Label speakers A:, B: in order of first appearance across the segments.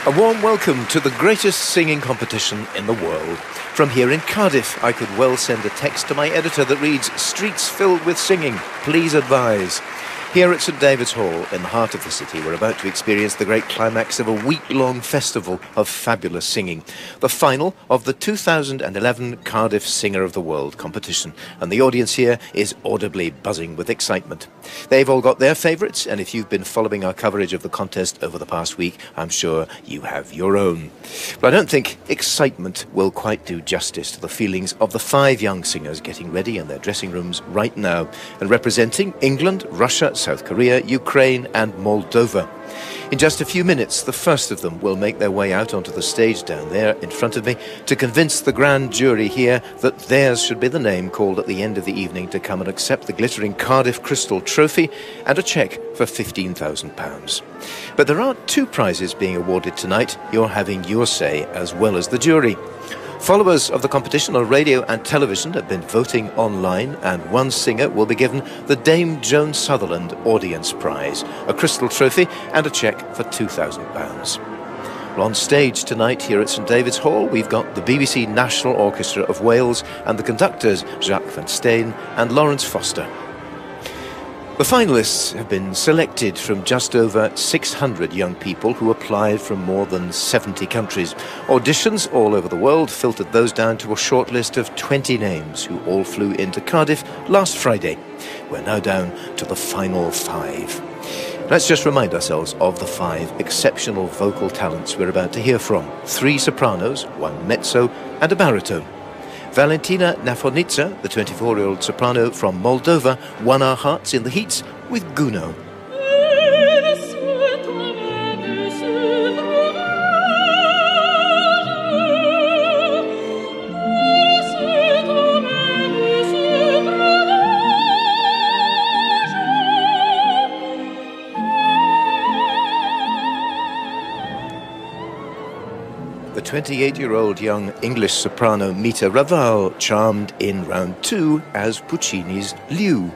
A: A warm welcome to the greatest singing competition in the world. From here in Cardiff, I could well send a text to my editor that reads, "Streets filled with singing, please advise." Here at St David's Hall, in the heart of the city, we're about to experience the great climax of a week-long festival of fabulous singing. The final of the 2011 Cardiff Singer of the World competition. And the audience here is audibly buzzing with excitement. They've all got their favourites, and if you've been following our coverage of the contest over the past week, I'm sure you have your own. But I don't think excitement will quite do justice to the feelings of the 5 young singers getting ready in their dressing rooms right now and representing England, Russia, South Korea, Ukraine and Moldova. In just a few minutes, the first of them will make their way out onto the stage down there in front of me to convince the grand jury here that theirs should be the name called at the end of the evening to come and accept the glittering Cardiff Crystal Trophy and a cheque for £15,000. But there are 2 prizes being awarded tonight. You're having your say as well as the jury. Followers of the competition on radio and television have been voting online, and one singer will be given the Dame Joan Sutherland Audience Prize, a crystal trophy and a cheque for £2,000. Well, on stage tonight here at St David's Hall, we've got the BBC National Orchestra of Wales and the conductors Jacques Van Steen and Lawrence Foster. The finalists have been selected from just over 600 young people who applied from more than 70 countries. Auditions all over the world filtered those down to a short list of 20 names who all flew into Cardiff last Friday. We're now down to the final 5. Let's just remind ourselves of the 5 exceptional vocal talents we're about to hear from. 3 sopranos, 1 mezzo and a baritone. Valentina, the 24-year-old soprano from Moldova, won our hearts in the heats with Guno. The 28-year-old young English soprano Nita Raval charmed in round 2 as Puccini's Liu.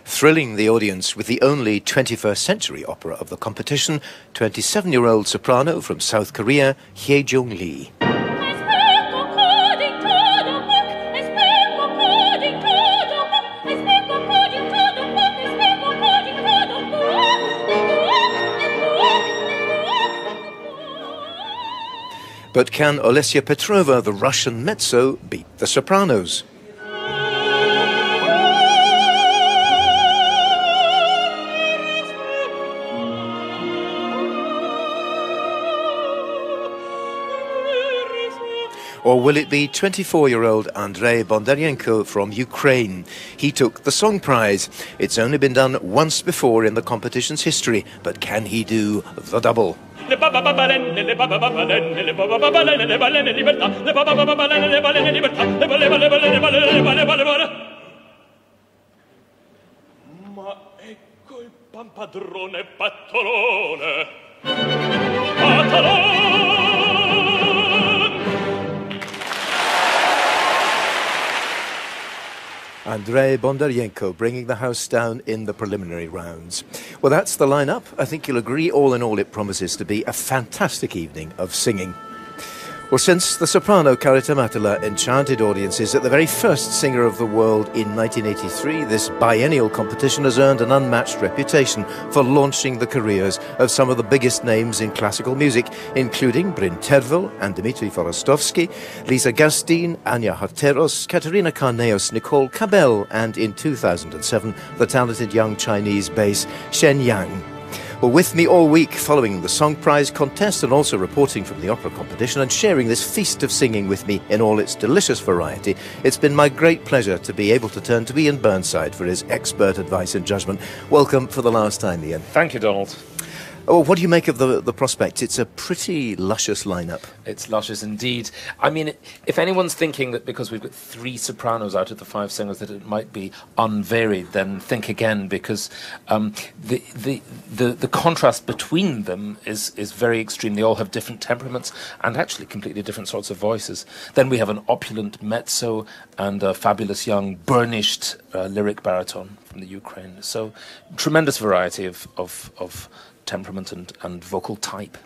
A: Thrilling the audience with the only 21st century opera of the competition, 27-year-old soprano from South Korea, H Jung Lee. But can Olesia Petrova, the Russian mezzo, beat the sopranos? Or will it be 24-year-old Andrei Bondarenko from Ukraine? He took the song prize. It's only been done once before in the competition's history, but can he do the double?
B: Ma ecco il padrone pattorone. Pattorone.
A: Andrei Bondarenko bringing the house down in the preliminary rounds. Well, that's the lineup. I think you'll agree all in all it promises to be a fantastic evening of singing. Well, since the soprano Karita Matala enchanted audiences at the very first Singer of the World in 1983, this biennial competition has earned an unmatched reputation for launching the careers of some of the biggest names in classical music, including Bryn Tervel and Dmitry Forostovsky, Lisa Gastin, Anya Harteros, Katerina Karneos, Nicole Cabell, and in 2007, the talented young Chinese bass Shen Yang. Well, with me all week following the Song Prize contest and also reporting from the opera competition and sharing this feast of singing with me in all its delicious variety, it's been my great pleasure to be able to turn to Ian Burnside for his expert advice and judgment. Welcome for the last time, Ian.
C: Thank you, Donald.
A: Oh, what do you make of the prospect? It's a pretty luscious lineup.
C: It's luscious indeed. I mean, if anyone's thinking that because we've got 3 sopranos out of the 5 singers that it might be unvaried, then think again, because the contrast between them is very extreme. They all have different temperaments and actually completely different sorts of voices. Then we have an opulent mezzo and a fabulous young burnished lyric baritone from the Ukraine. So tremendous variety of temperament and vocal type.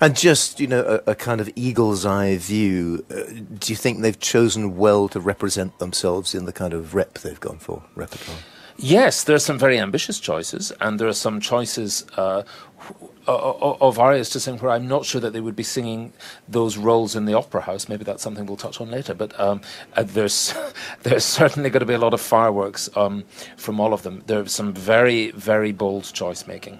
A: And just, a kind of eagle's eye view, do you think they've chosen well to represent themselves in the kind of they've gone for, repertoire?
C: Yes, there are some very ambitious choices, and there are some choices of arias to sing where I'm not sure that they would be singing those roles in the opera house. Maybe that's something we'll touch on later. But there's certainly going to be a lot of fireworks from all of them. There's some very, very bold choice making.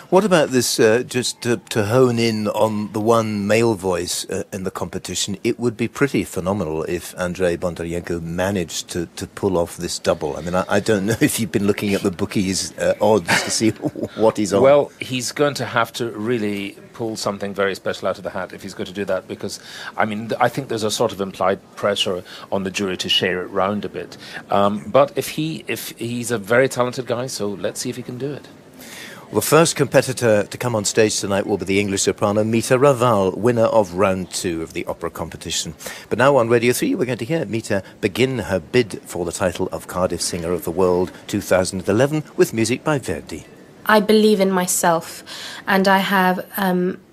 A: What about this, just to hone in on the one male voice in the competition, it would be pretty phenomenal if Andrei Bondarenko managed to pull off this double. I mean, I don't know if you've been looking at the bookies' odds to see what he's on.
C: Well, he's going to have to really pull something very special out of the hat if he's going to do that, because, I mean, I think there's a sort of implied pressure on the jury to share it round a bit. But if he's a very talented guy, so let's see if he can do it.
A: The first competitor to come on stage tonight will be the English soprano Nita Raval, winner of round 2 of the opera competition. But now on Radio 3, we're going to hear Nita begin her bid for the title of Cardiff Singer of the World 2011 with music by Verdi.
D: I believe in myself, and I have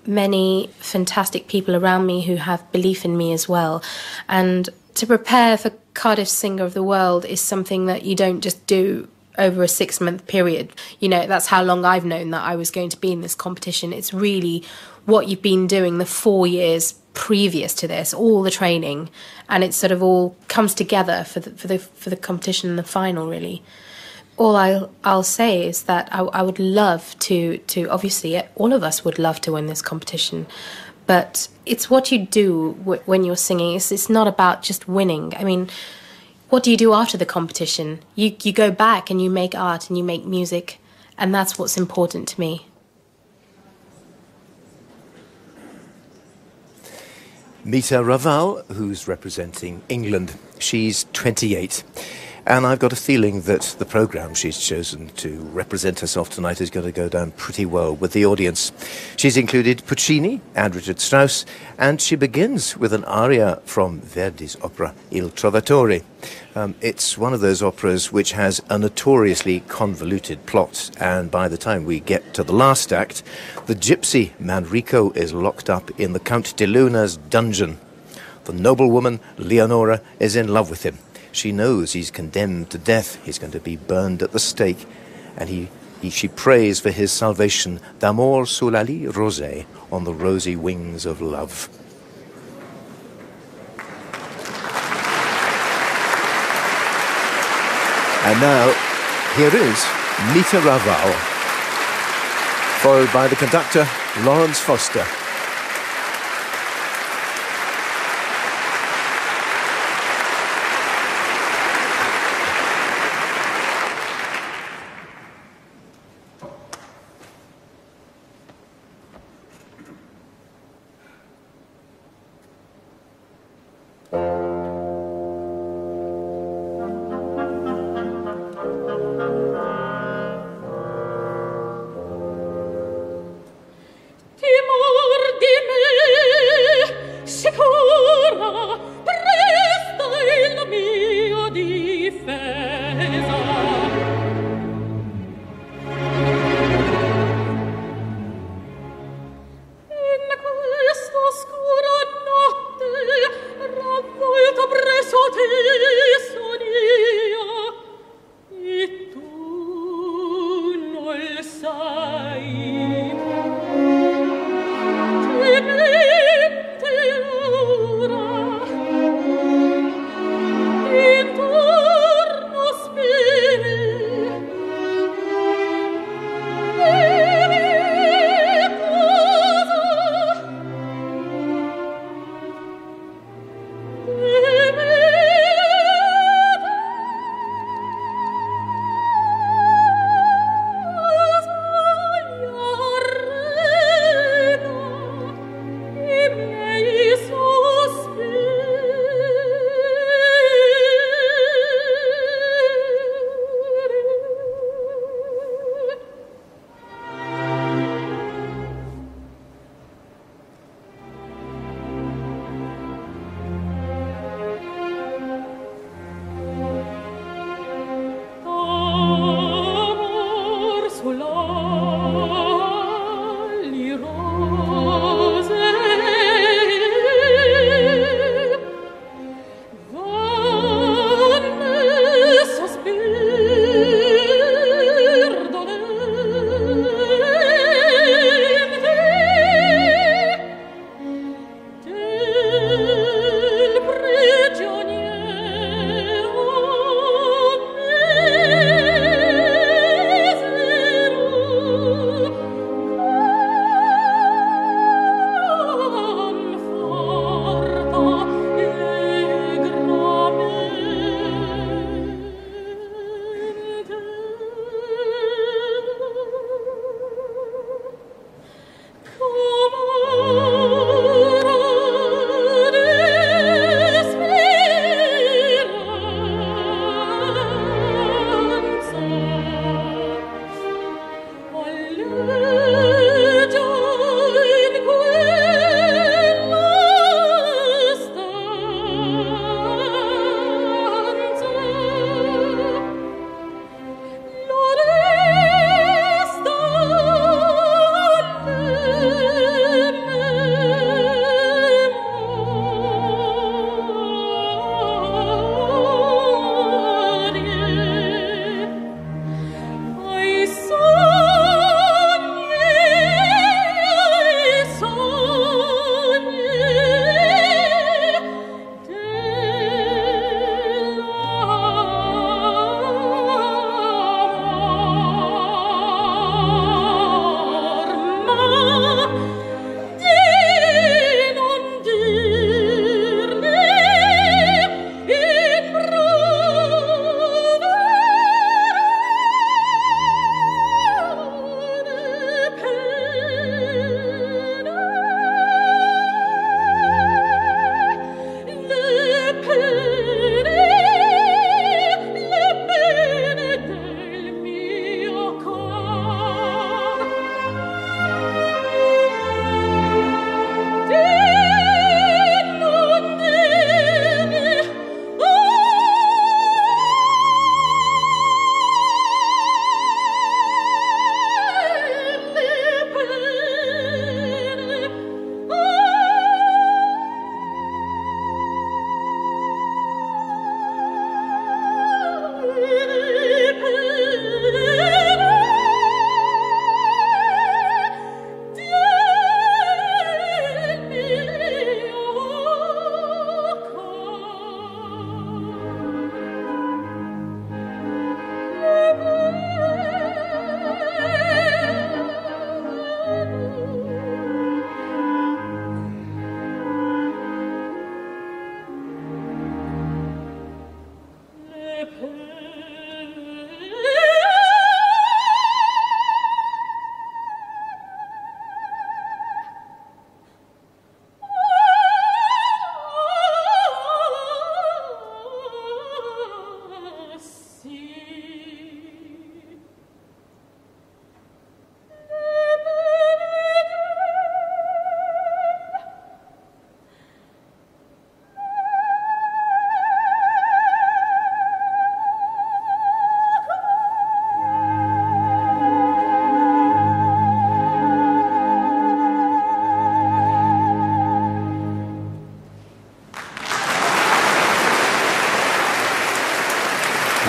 D: many fantastic people around me who have belief in me as well. And to prepare for Cardiff Singer of the World is something that you don't just do over a 6-month period. That's how long I've known that I was going to be in this competition. It's really what you've been doing the 4 years previous to this, all the training, and it sort of all comes together for the competition and the final, really. All I'll say is that I would love to obviously all of us would love to win this competition, but it's what you do when you're singing. It's not about just winning. I mean, what do you do after the competition? You go back and you make art and you make music, and that's what's important to me.
A: Nita Raval, who's representing England. She's 28. And I've got a feeling that the programme she's chosen to represent herself tonight is going to go down pretty well with the audience. She's included Puccini and Richard Strauss, and she begins with an aria from Verdi's opera Il Trovatore. It's one of those operas which has a notoriously convoluted plot, and by the time we get to the last act, the gypsy Manrico is locked up in the Count de Luna's dungeon. The noblewoman Leonora is in love with him. She knows he's condemned to death. He's going to be burned at the stake. And she prays for his salvation, d'amor sur la lit rosée, on the rosy wings of love. And now, here is Nita Raval, followed by the conductor, Lawrence Foster.
E: Intorno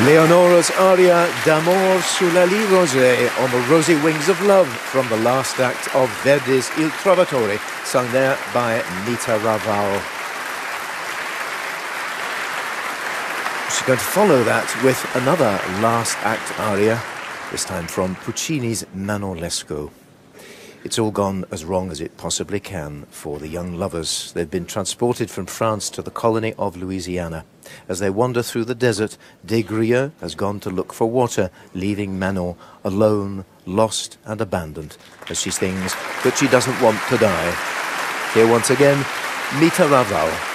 A: Leonora's aria D'amor sulla li rosée, on the rosy wings of love, from the last act of Verdi's Il Trovatore, sung there by Nita Raval. She's going to follow that with another last act aria, this time from Puccini's Manon Lescaut. It's all gone as wrong as it possibly can for the young lovers. They've been transported from France to the colony of Louisiana. As they wander through the desert, Des Grieux has gone to look for water, leaving Manon alone, lost and abandoned, as she sings that she doesn't want to die. Here once again, Nita Raval.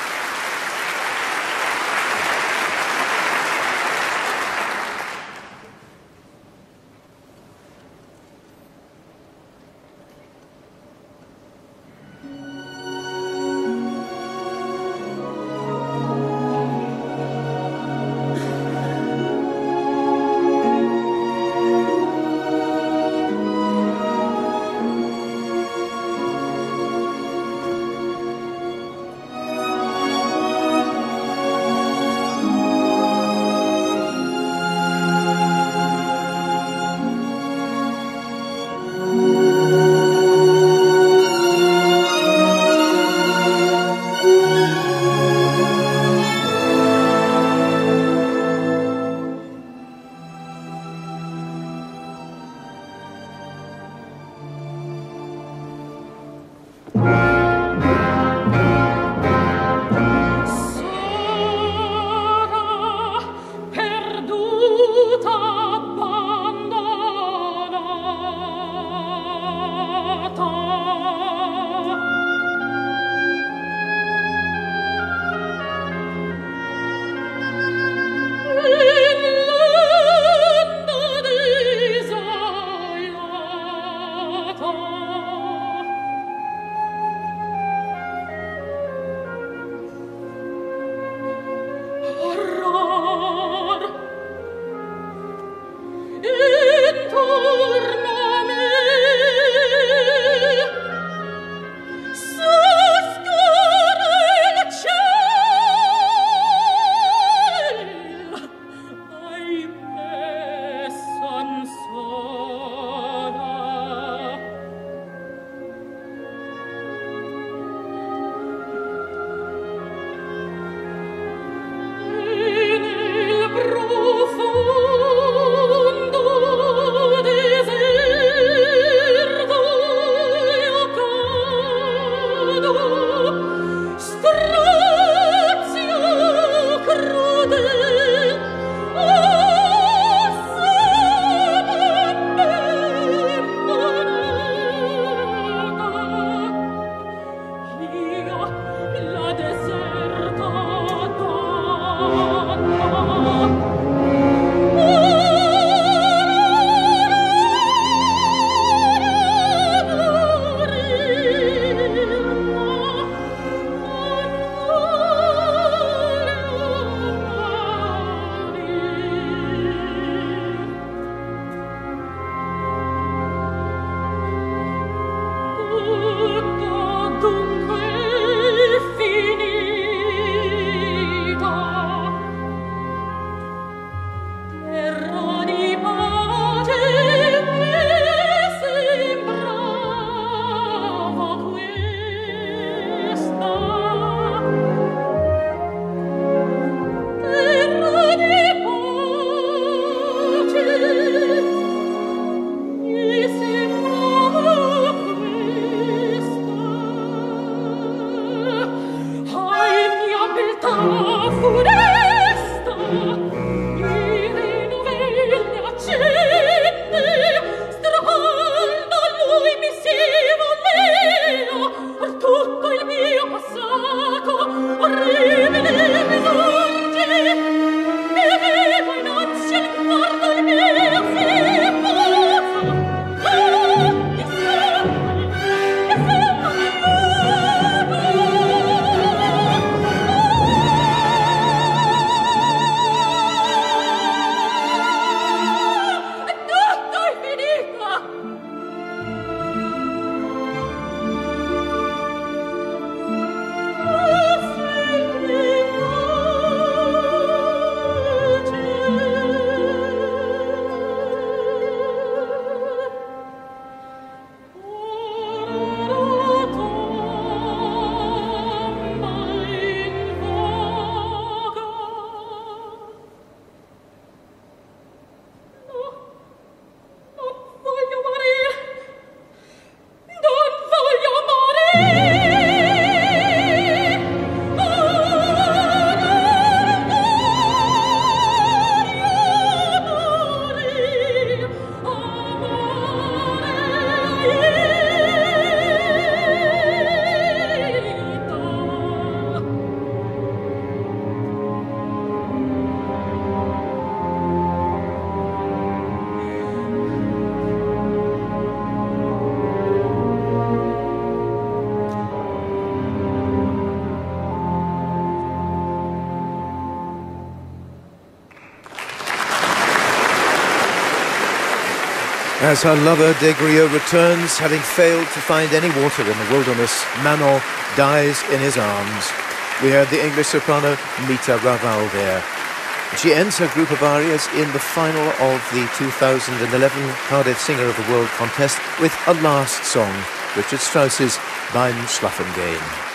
A: As her lover Degrio returns, having failed to find any water in the wilderness, Manon dies in his arms. We heard the English soprano Nita Raval there. She ends her group of arias in the final of the 2011 Cardiff Singer of the World contest with a last song, Richard Strauss's Beim Schlafengehen.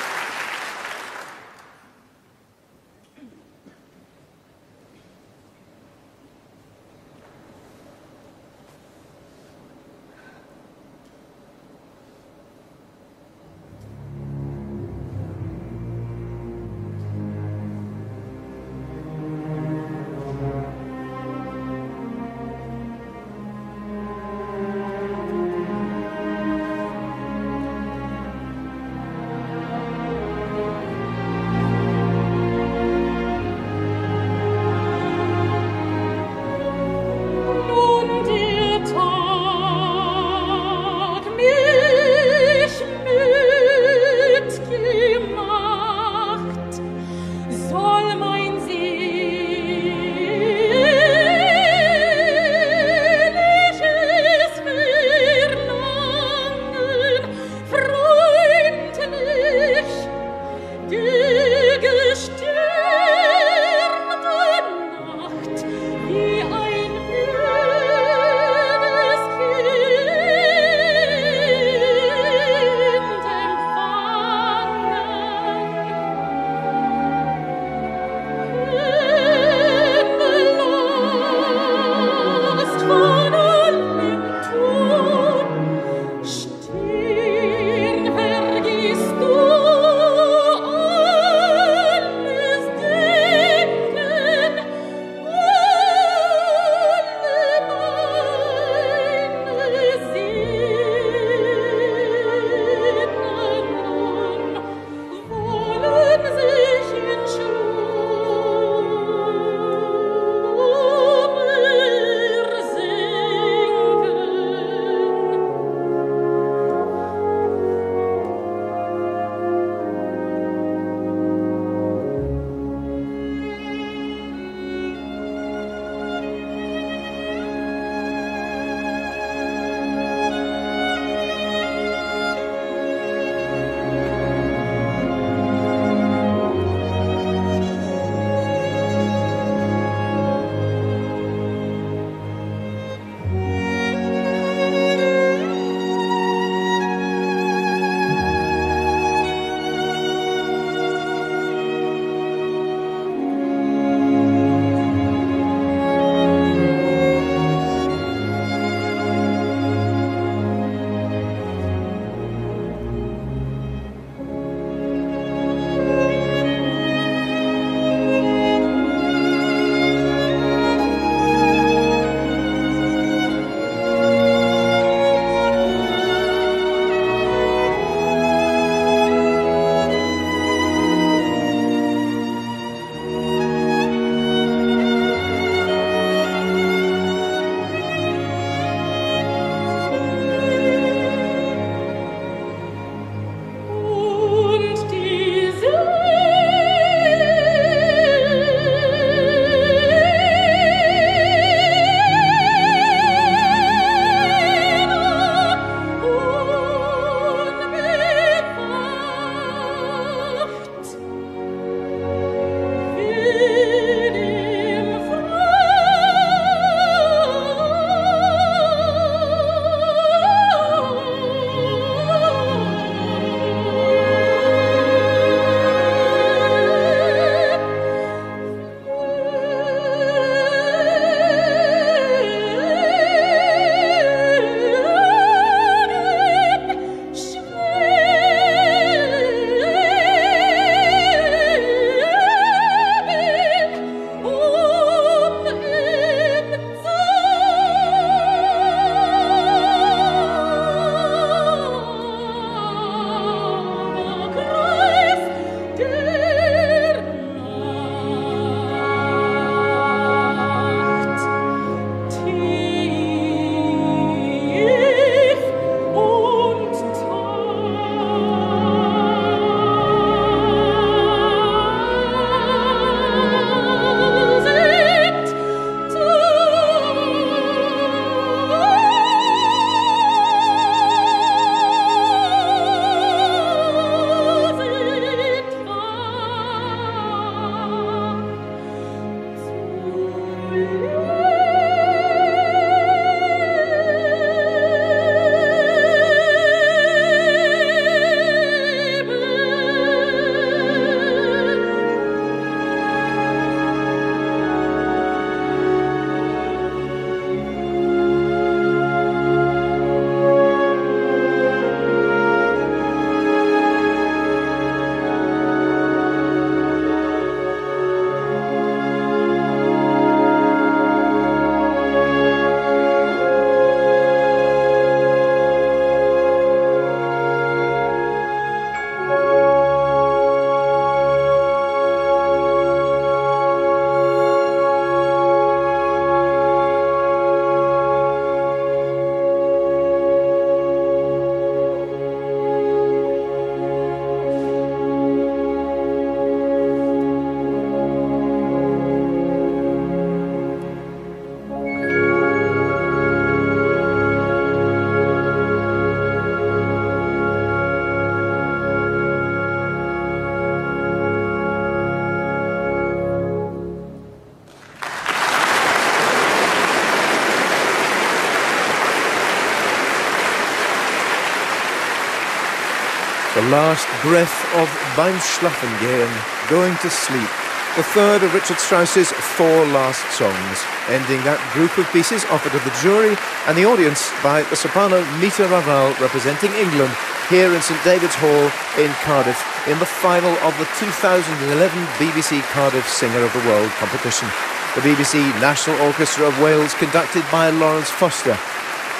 A: last breath of Beim Schlafengehen, Going to Sleep, the third of Richard Strauss's four last songs, ending that group of pieces offered to the jury and the audience by the soprano Nita Raval representing England here in St David's Hall in Cardiff in the final of the 2011 BBC Cardiff Singer of the World competition. The BBC National Orchestra of Wales conducted by Lawrence Foster.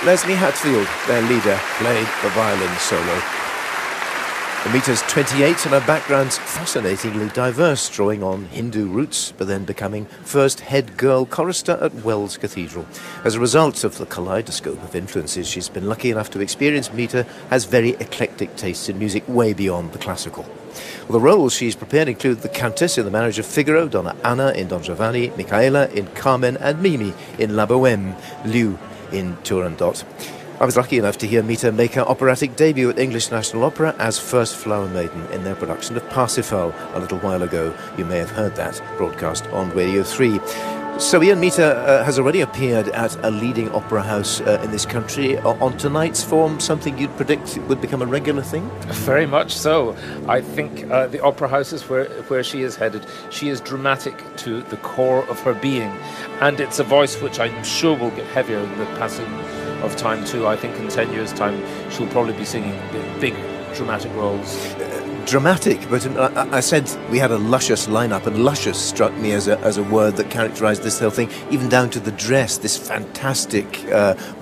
A: Leslie Hatfield, their leader, played the violin solo. The Mita's 28 and her background's fascinatingly diverse, drawing on Hindu roots, but then becoming first head girl chorister at Wells Cathedral. As a result of the kaleidoscope of influences she's been lucky enough to experience, Mita has very eclectic tastes in music way beyond the classical. Well, the roles she's prepared include the Countess in The Marriage of Figaro, Donna Anna in Don Giovanni, Michaela in Carmen, and Mimi in La Bohème, Liu in Turandot. I was lucky enough to hear Mita make her operatic debut at English National Opera as First Flower Maiden in their production of Parsifal a little while ago. You may have heard that broadcast on Radio 3. So Ian, Mita has already appeared at a leading opera house in this country. On tonight's form, something you'd predict would become a regular thing?
C: Very much so. I think the opera house is where she is headed. She is dramatic to the core of her being, and it's a voice which I'm sure will get heavier in the passing of time too. I think in 10 years' time she'll probably be singing big dramatic roles.
A: Dramatic, but I said we had a luscious lineup, and luscious struck me as a word that characterised this whole thing, even down to the dress, this fantastic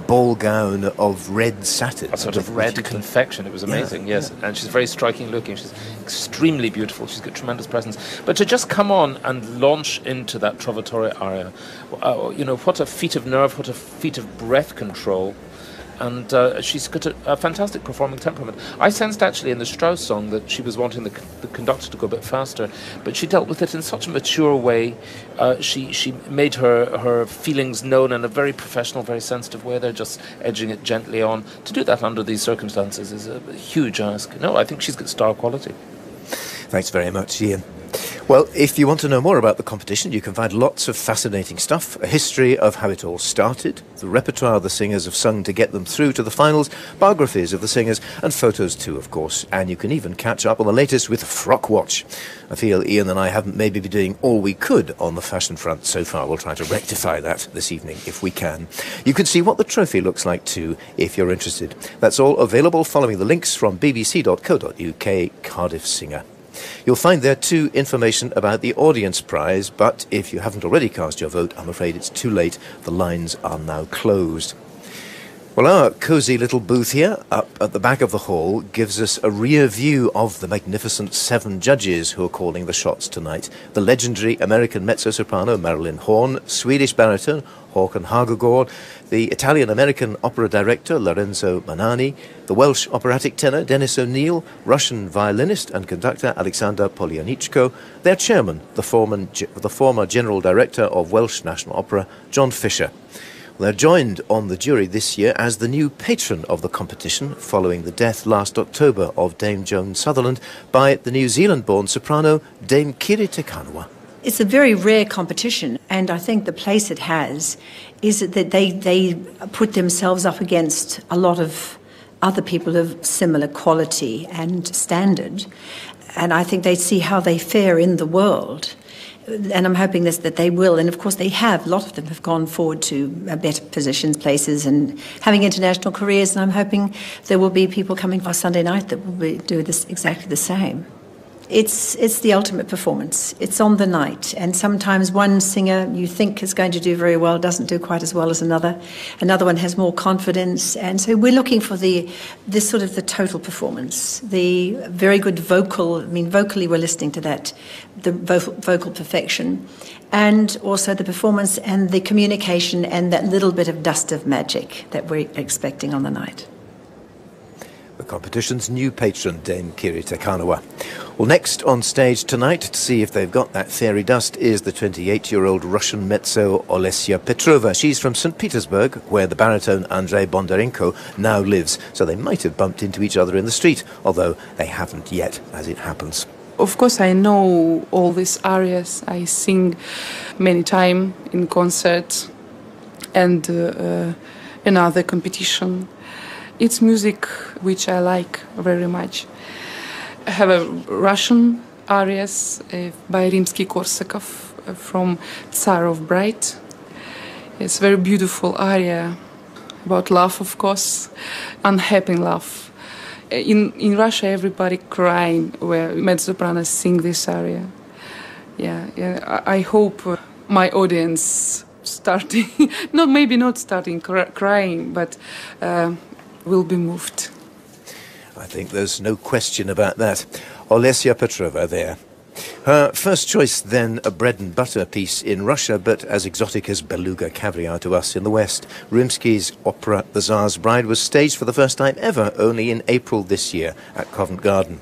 A: ball gown of red satin.
C: A sort of red confection. It was amazing, yes. And she's very striking looking. She's extremely beautiful. She's got tremendous presence. But to just come on and launch into that Trovatore aria, what a feat of nerve, what a feat of breath control. And she's got a fantastic performing temperament. I sensed actually in the Strauss song that she was wanting the conductor to go a bit faster, but she dealt with it in such a mature way. She made her feelings known in a very professional, very sensitive way. They're just edging it gently on. To do that under these circumstances is a huge ask. No, I think she's got star quality.
A: Thanks very much, Ian. Well, if you want to know more about the competition, you can find lots of fascinating stuff, a history of how it all started, the repertoire the singers have sung to get them through to the finals, biographies of the singers, and photos too, of course. And you can even catch up on the latest with Frock Watch. I feel Ian and I haven't maybe been doing all we could on the fashion front so far. We'll try to rectify that this evening if we can. You can see what the trophy looks like too, if you're interested. That's all available following the links from bbc.co.uk Cardiff Singer. You'll find there too information about the audience prize, but if you haven't already cast your vote, I'm afraid it's too late. The lines are now closed. Well, our cosy little booth here, up at the back of the hall, gives us a rear view of the magnificent 7 judges who are calling the shots tonight. The legendary American mezzo-soprano Marilyn Horn, Swedish baritone Håkan Hagegård, the Italian-American opera director Lorenzo Manani, the Welsh operatic tenor Dennis O'Neill, Russian violinist and conductor Alexander Polyanichko, their chairman, the former general director of Welsh National Opera, John Fisher. They're joined on the jury this year as the new patron of the competition following the death last October of Dame Joan Sutherland by the New Zealand-born soprano Dame Kiri Kanawa.
E: It's a very rare competition, and I think the place it has is that they put themselves up against a lot of other people of similar quality and standard, and I think they see how they fare in the world. And I'm hoping that they will, and of course they have. A lot of them have gone forward to better positions, places, and having international careers. And I'm hoping there will be people coming for Sunday night that will do this exactly the same. It's the ultimate performance. It's on the night, and sometimes one singer you think is going to do very well doesn't do quite as well as another. Another one has more confidence, and so we're looking for this sort of the total performance, the very good vocal. I mean, vocally we're listening to that, the vocal perfection, and also the performance and the communication and that little bit of dust of magic that we're expecting on the night.
A: The competition's new patron, Dame Kiri Kanawa. Well, next on stage tonight, to see if they've got that fairy dust, is the 28-year-old Russian mezzo Olesia Petrova. She's from St. Petersburg, where the baritone Andrei Bondarenko now lives, so they might have bumped into each other in the street, although they haven't yet, as it happens.
F: Of course, I know all these arias. I sing many times in concerts and in other competition. It's music which I like very much. have a Russian arias by Rimsky-Korsakov from Tsar of Bride. It's a very beautiful aria about love, of course, unhappy love. In Russia, everybody crying where mezzo-sopranos sing this aria. Yeah, I hope my audience starting, maybe not starting crying, but will be moved.
A: I think there's no question about that. Olesia Petrova there. Her first choice then a bread and butter piece in Russia, but as exotic as beluga caviar to us in the West. Rimsky's opera The Tsar's Bride was staged for the first time ever only in April this year at Covent Garden.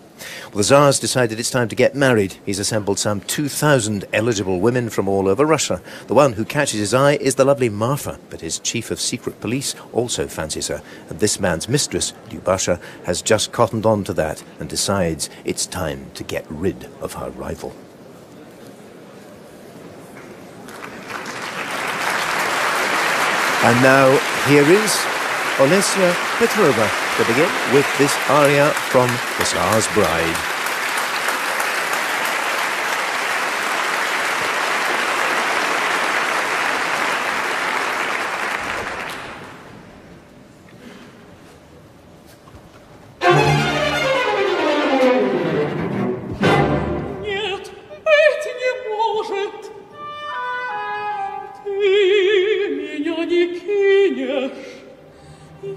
A: Well, the Tsar's decided it's time to get married. He's assembled some 2,000 eligible women from all over Russia. The one who catches his eye is the lovely Marfa, but his chief of secret police also fancies her. And this man's mistress, Lyubasha, has just cottoned on to that and decides it's time to get rid of her rival. And now, here is Olesia Petrova to begin with this aria from The Tsar's Bride.
B: Нет, быть не может. Ты меня не кинешь.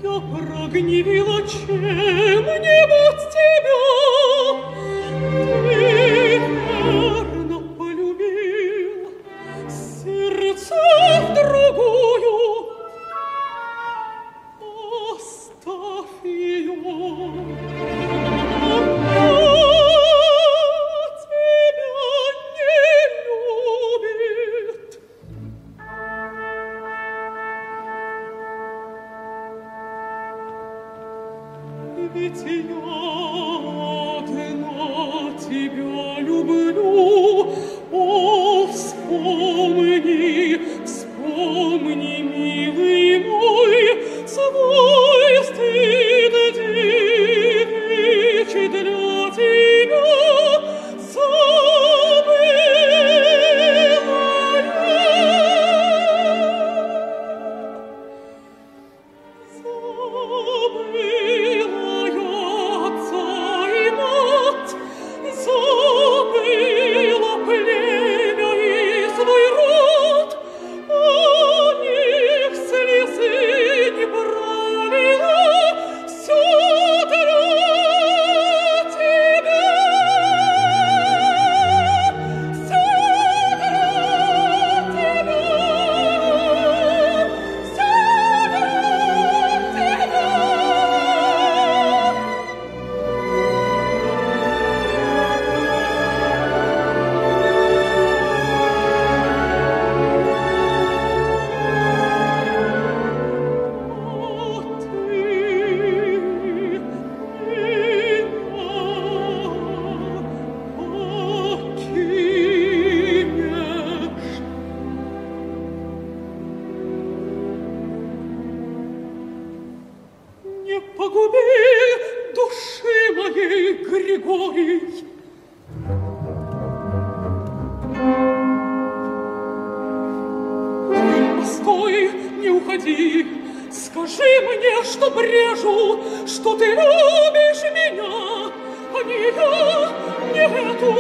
B: Я прогневила чем-нибудь тебя. Ты верно полюбил сердце в другую. Оставь ее. Она тебя не любит. Ведь я одна тебя люблю. О, вспомни, вспомни, милый мой, свой стыд девичий для тебя забыла Постой, не уходи, скажи мне, что брежу, что ты любишь меня, а не я, не эту.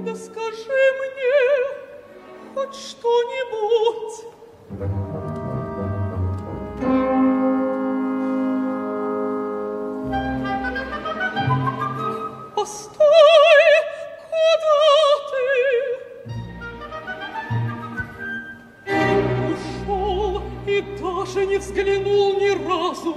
B: Да скажи мне хоть что-нибудь. Постой, куда ты? Ушел и даже не взглянул ни разу.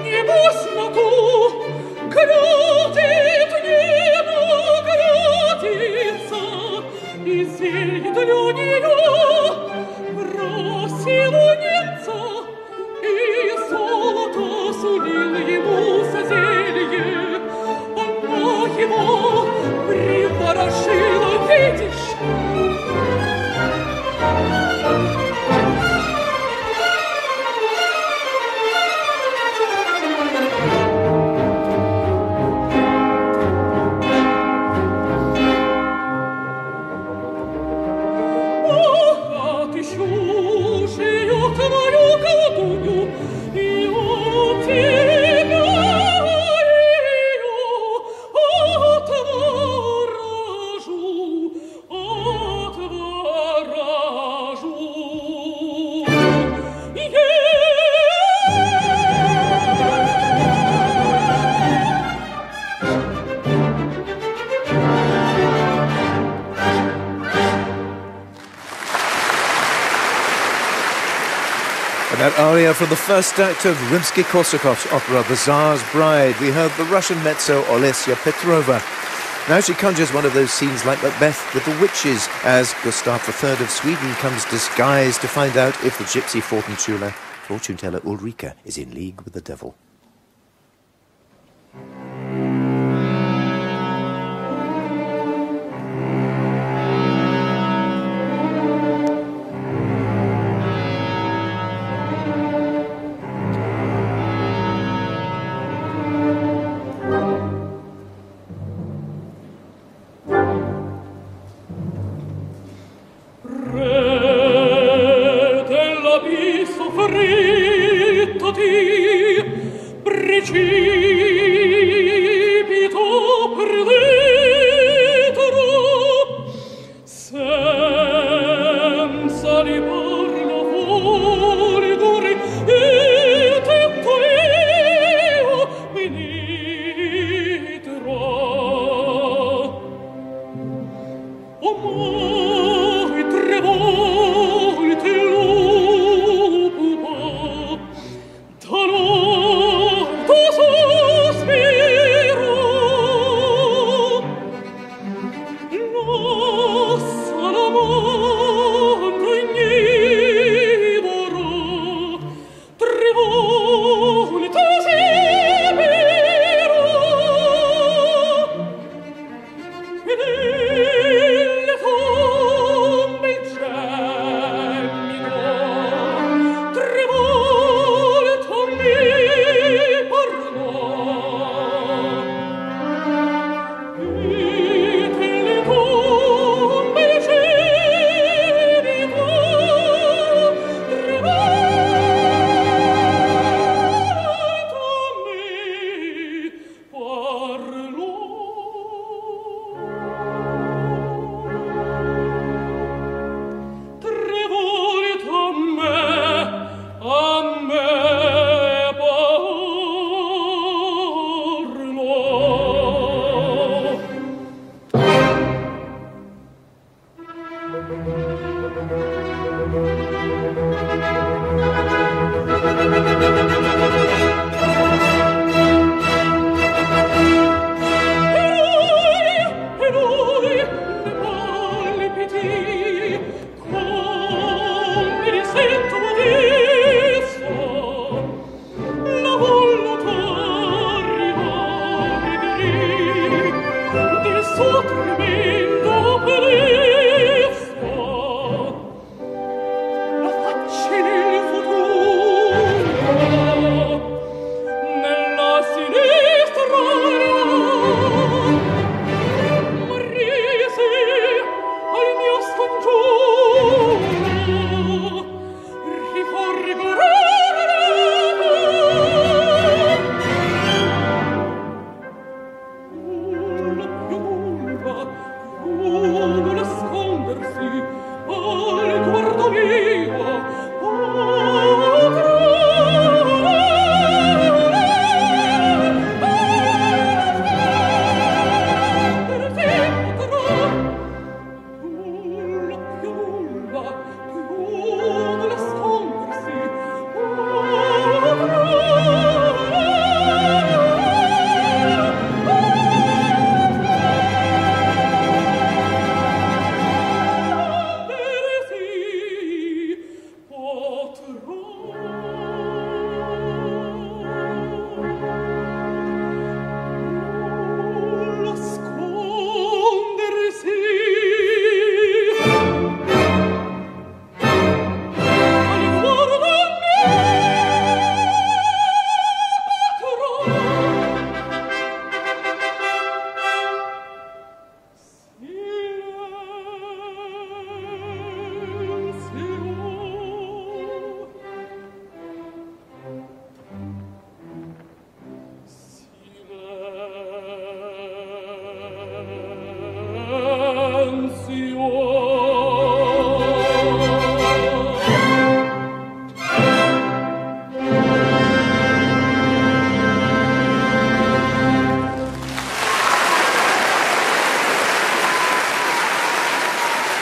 B: Небось на ту грядет, не наградится, и зелье для нее просила немца, и золото сулил ему за зелье. Она
A: That aria from the first act of Rimsky-Korsakov's opera The Tsar's Bride. We heard the Russian mezzo Olesia Petrova. Now she conjures one of those scenes like Macbeth with the witches, as Gustav III of Sweden comes disguised to find out if the gypsy fortune teller Ulrika is in league with the devil.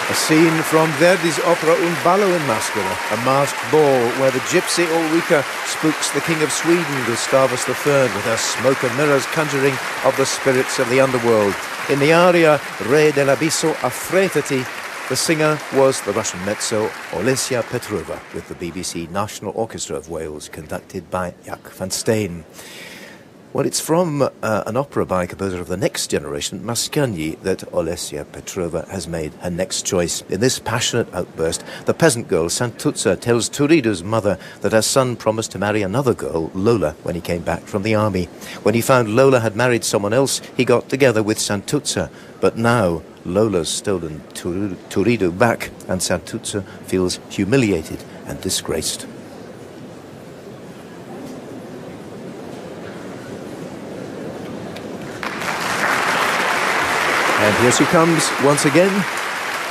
A: A scene from Verdi's opera Un ballo in maschera, a masked ball where the gypsy Ulrika spooks the King of Sweden, Gustavus III, with her smoke and mirrors conjuring of the spirits of the underworld. In the aria Re dell'abisso affrettati, the singer was the Russian mezzo Olesia Petrova, with the BBC National Orchestra of Wales, conducted by Jack van Steen. Well, it's from an opera by a composer of the next generation, Mascagni, that Olesia Petrova has made her next choice. In this passionate outburst, the peasant girl Santuzza tells Turidu's mother that her son promised to marry another girl, Lola, when he came back from the army. When he found Lola had married someone else, he got together with Santuzza. But now, Lola's stolen Turidu back, and Santuzza feels humiliated and disgraced. And here she comes once again,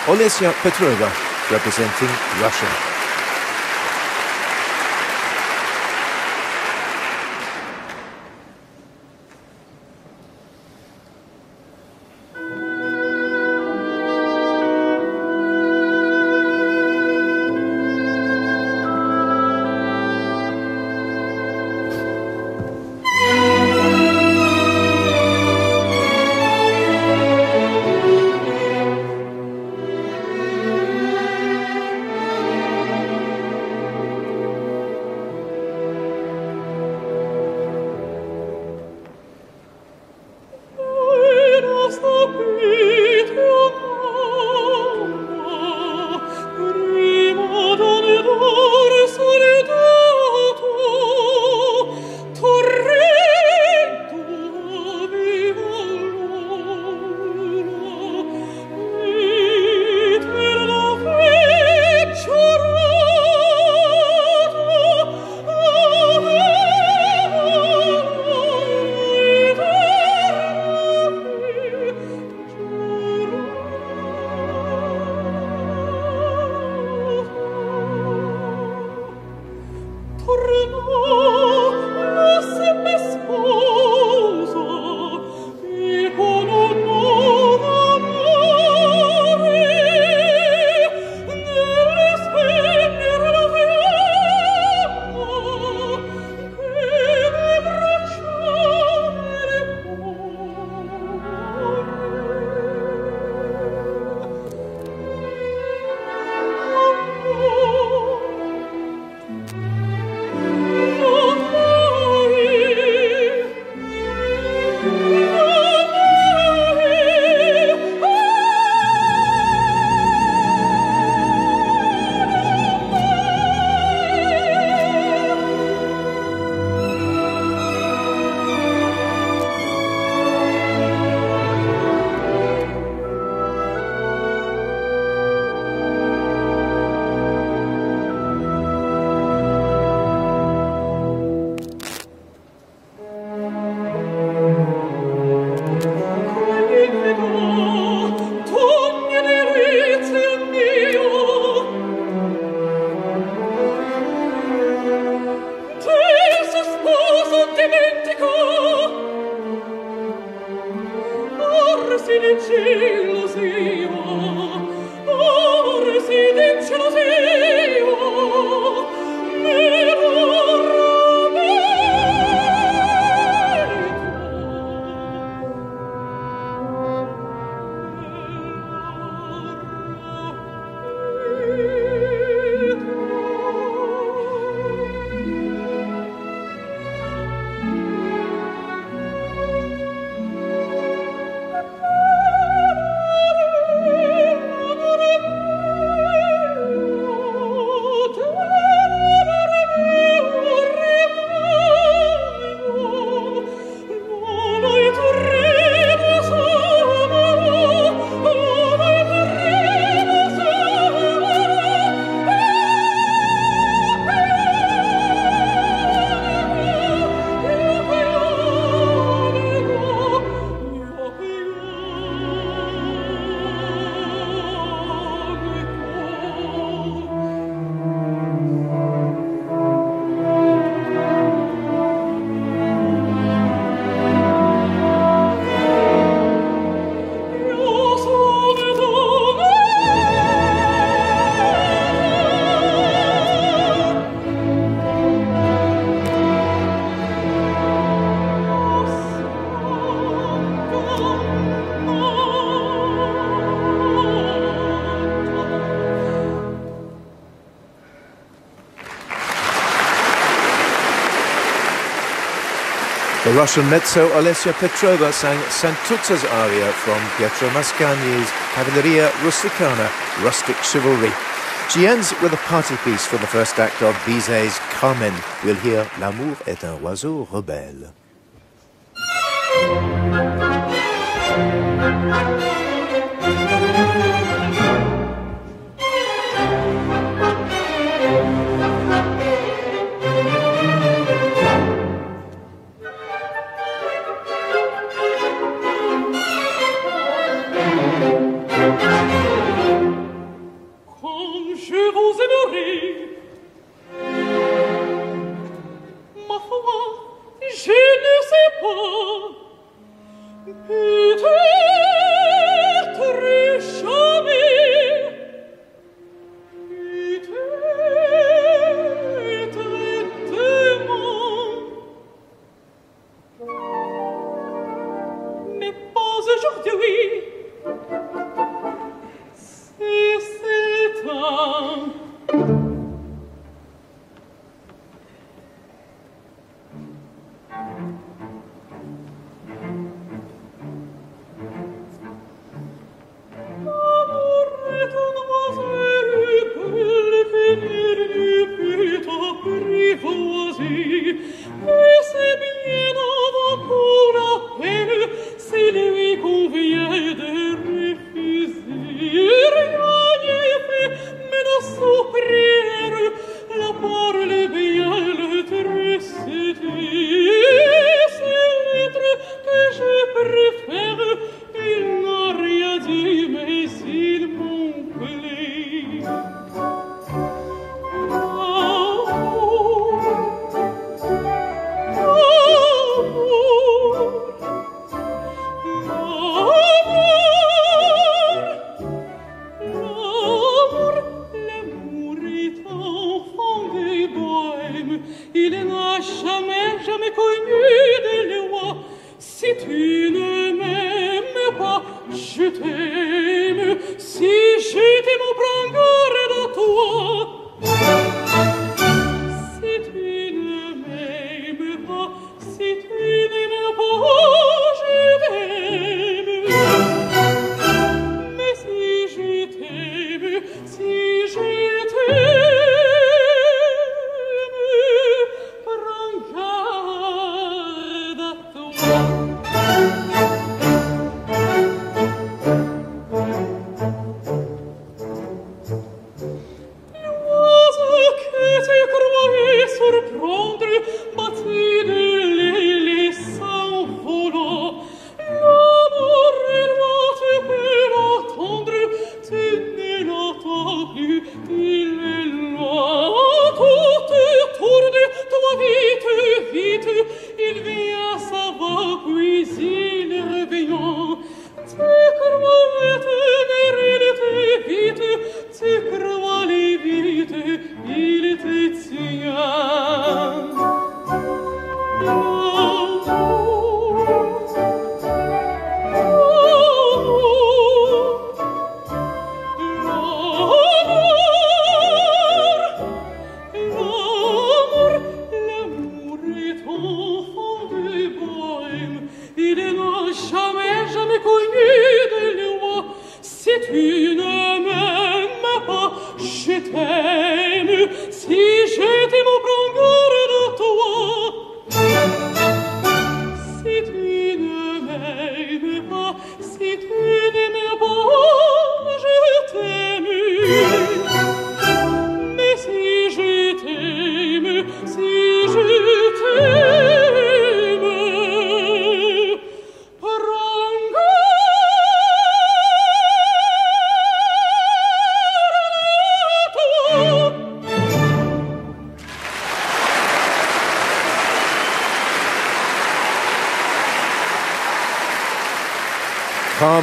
A: Olesia Petrova, representing Russia. The Russian mezzo Olesia Petrova sang Santuzza's aria from Pietro Mascagni's Cavalleria Rusticana, Rustic Chivalry. She ends with a party piece from the first act of Bizet's Carmen. We'll hear L'amour est un oiseau rebelle.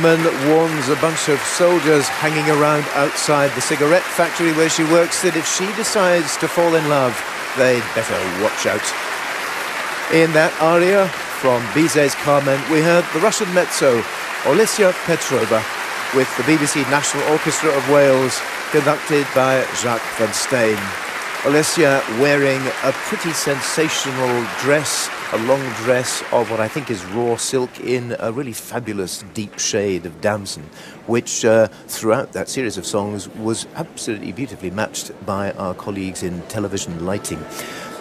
A: Carmen warns a bunch of soldiers hanging around outside the cigarette factory where she works that if she decides to fall in love, they'd better watch out. In that aria from Bizet's Carmen, we heard the Russian mezzo Olesia Petrova with the BBC National Orchestra of Wales, conducted by Jacques van Steen. Olesia wearing a pretty sensational dress a long dress of what I think is raw silk in a really fabulous deep shade of damson, which throughout that series of songs was absolutely beautifully matched by our colleagues in television lighting.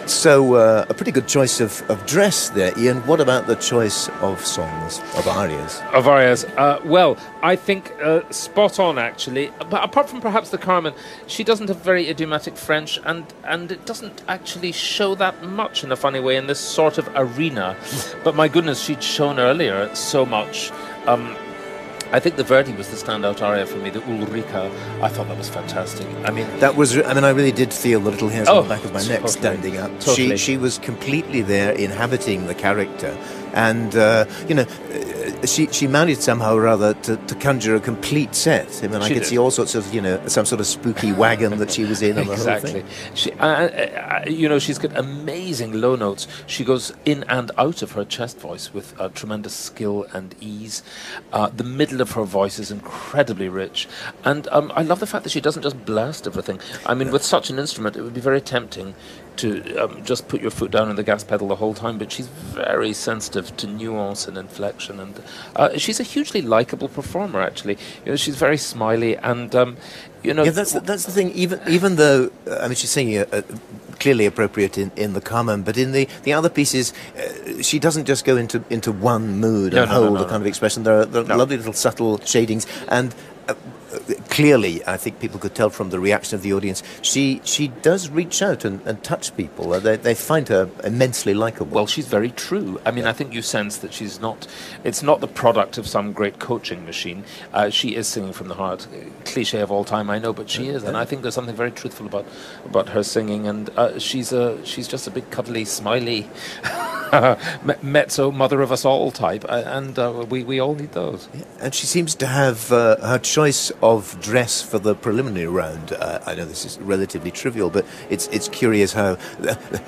A: So a pretty good choice of dress there, Ian. What about the choice of songs, of arias?
C: Of arias. Well, I think spot on, actually. But apart from perhaps the Carmen, she doesn't have very idiomatic French, and it doesn't actually show that much in a funny way in this sort of arena. But my goodness, she'd shown earlier so much. I think the Verdi was the standout aria for me, the Ulrika. I thought that was fantastic. I mean,
A: I really did feel the little hairs on the back of my neck
C: totally,
A: standing up.
C: Totally.
A: She was completely there, inhabiting the character, and she managed somehow or other to conjure a complete set. I mean, I could see all sorts of, some sort of spooky wagon that she was in. And
C: exactly.
A: The whole thing.
C: She's got amazing low notes. She goes in and out of her chest voice with tremendous skill and ease. The middle of her voice is incredibly rich, and I love the fact that she doesn't just blast everything. I mean, with such an instrument, it would be very tempting to just put your foot down on the gas pedal the whole time, but she's very sensitive to nuance and inflection, and she's a hugely likable performer, actually. She's very smiley, and
A: that's the thing. Even though she's singing clearly appropriate in the Carmen, but in the other pieces, she doesn't just go into one mood and hold a kind of expression. There are lovely little subtle shadings, and clearly, I think people could tell from the reaction of the audience, she does reach out and touch people. They find her immensely likeable.
C: Well, she's very true. I mean, I think you sense that it's not the product of some great coaching machine. She is singing from the heart. Cliche of all time, I know, but she is. And I think there's something very truthful about her singing. And she's just a big, cuddly, smiley, mezzo, mother of us all type. And we all need those.
A: Yeah. And she seems to have her choice of dress for the preliminary round. I know this is relatively trivial, but it's curious how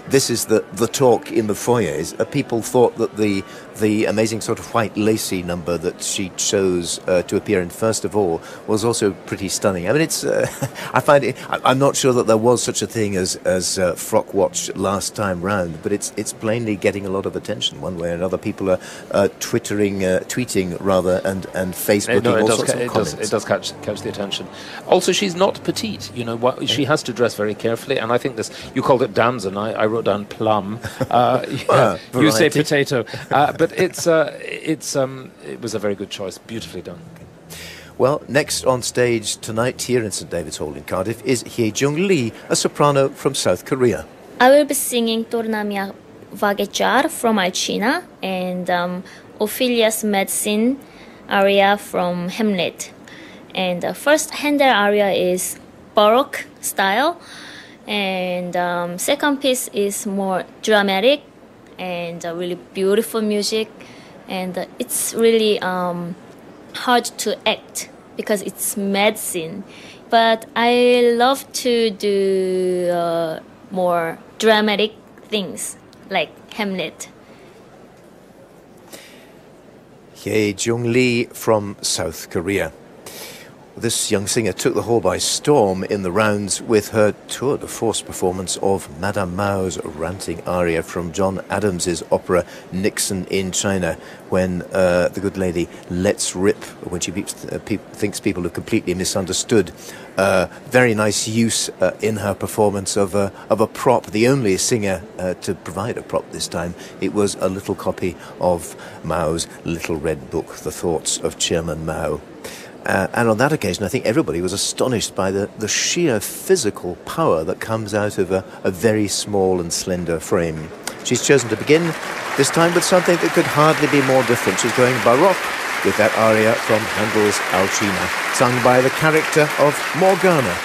A: this is the talk in the foyers. People thought that the amazing sort of white lacy number that she chose to appear in first of all was also pretty stunning. I mean, it's I find it. I'm not sure that there was such a thing as frock watch last time round, but it's plainly getting a lot of attention one way or another. People are tweeting rather, and Facebooking all sorts of comments.
C: It does catch the attention. Also, she's not petite. She has to dress very carefully, and I think this. You called it damson. I wrote down plum. You say potato, but it was a very good choice. Beautifully done.
A: Well, next on stage tonight here in St David's Hall in Cardiff is H Jung Lee, a soprano from South Korea.
G: I will be singing Tornamia Vagejar from Alcina and Ophelia's Medicine aria from Hamlet. And the first Handel aria is Baroque style, and second piece is more dramatic and really beautiful music, and it's really hard to act because it's medicine. But I love to do more dramatic things like Hamlet.
A: H Jung Lee from South Korea. This young singer took the hall by storm in the rounds with her tour de force performance of Madame Mao's ranting aria from John Adams's opera Nixon in China, when the good lady lets rip when she thinks people have completely misunderstood. Very nice use in her performance of a prop, the only singer to provide a prop this time. It was a little copy of Mao's Little Red Book, The Thoughts of Chairman Mao. And on that occasion, I think everybody was astonished by the sheer physical power that comes out of a very small and slender frame. She's chosen to begin this time with something that could hardly be more different. She's going Baroque with that aria from Handel's Alcina, sung by the character of Morgana.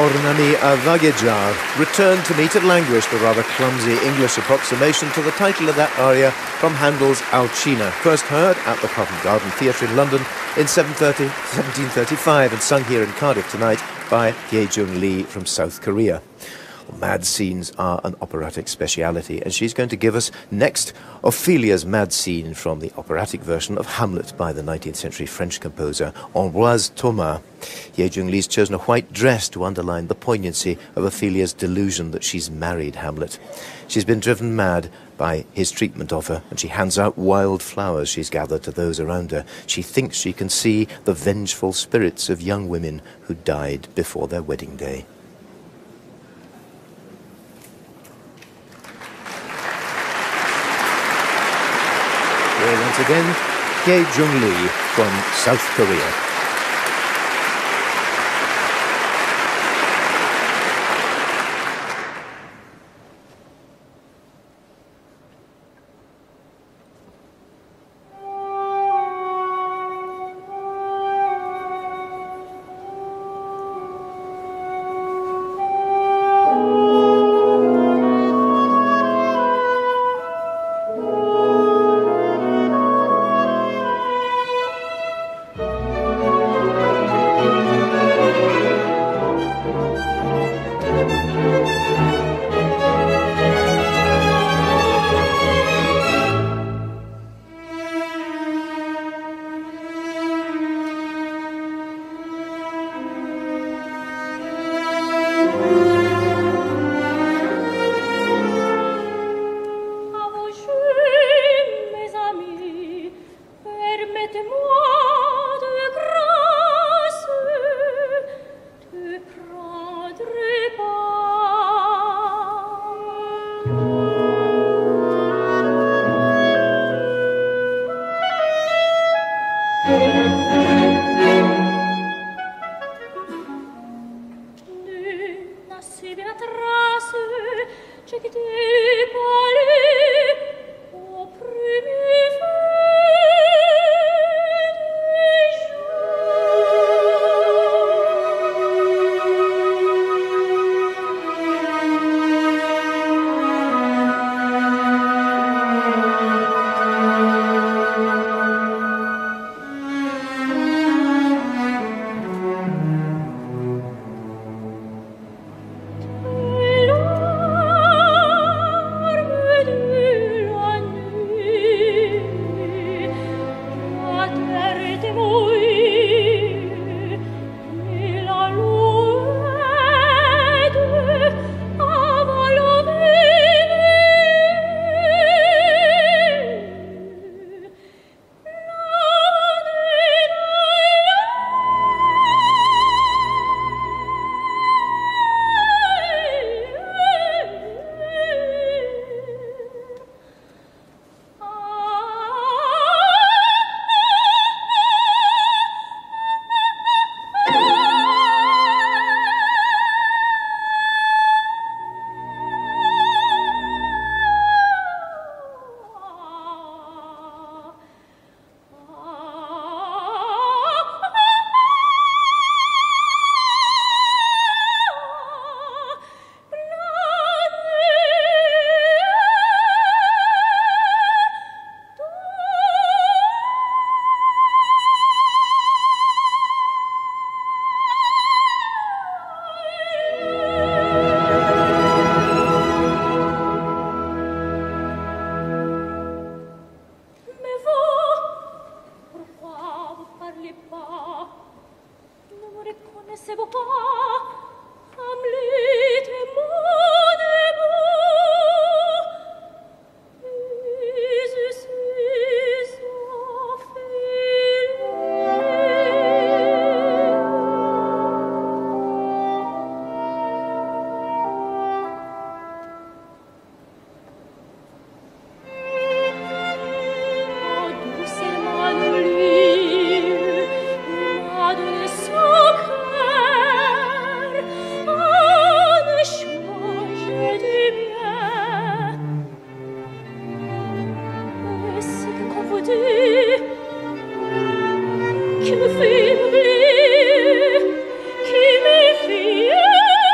A: Tornami a Vagejar returned to meet and languish, the rather clumsy English approximation to the title of that aria from Handel's Alcina, first heard at the Covent Garden Theatre in London in 1735 and sung here in Cardiff tonight by H Jung Lee from South Korea. Mad scenes are an operatic speciality, and she's going to give us next Ophelia's mad scene from the operatic version of Hamlet by the 19th century French composer Ambroise Thomas. H Jung Lee's chosen a white dress to underline the poignancy of Ophelia's delusion that she's married Hamlet. She's been driven mad by his treatment of her, and she hands out wild flowers she's gathered to those around her. She thinks she can see the vengeful spirits of young women who died before their wedding day. Once again, H Jung Lee from South Korea.
B: Qui me fait oublier, qui me fait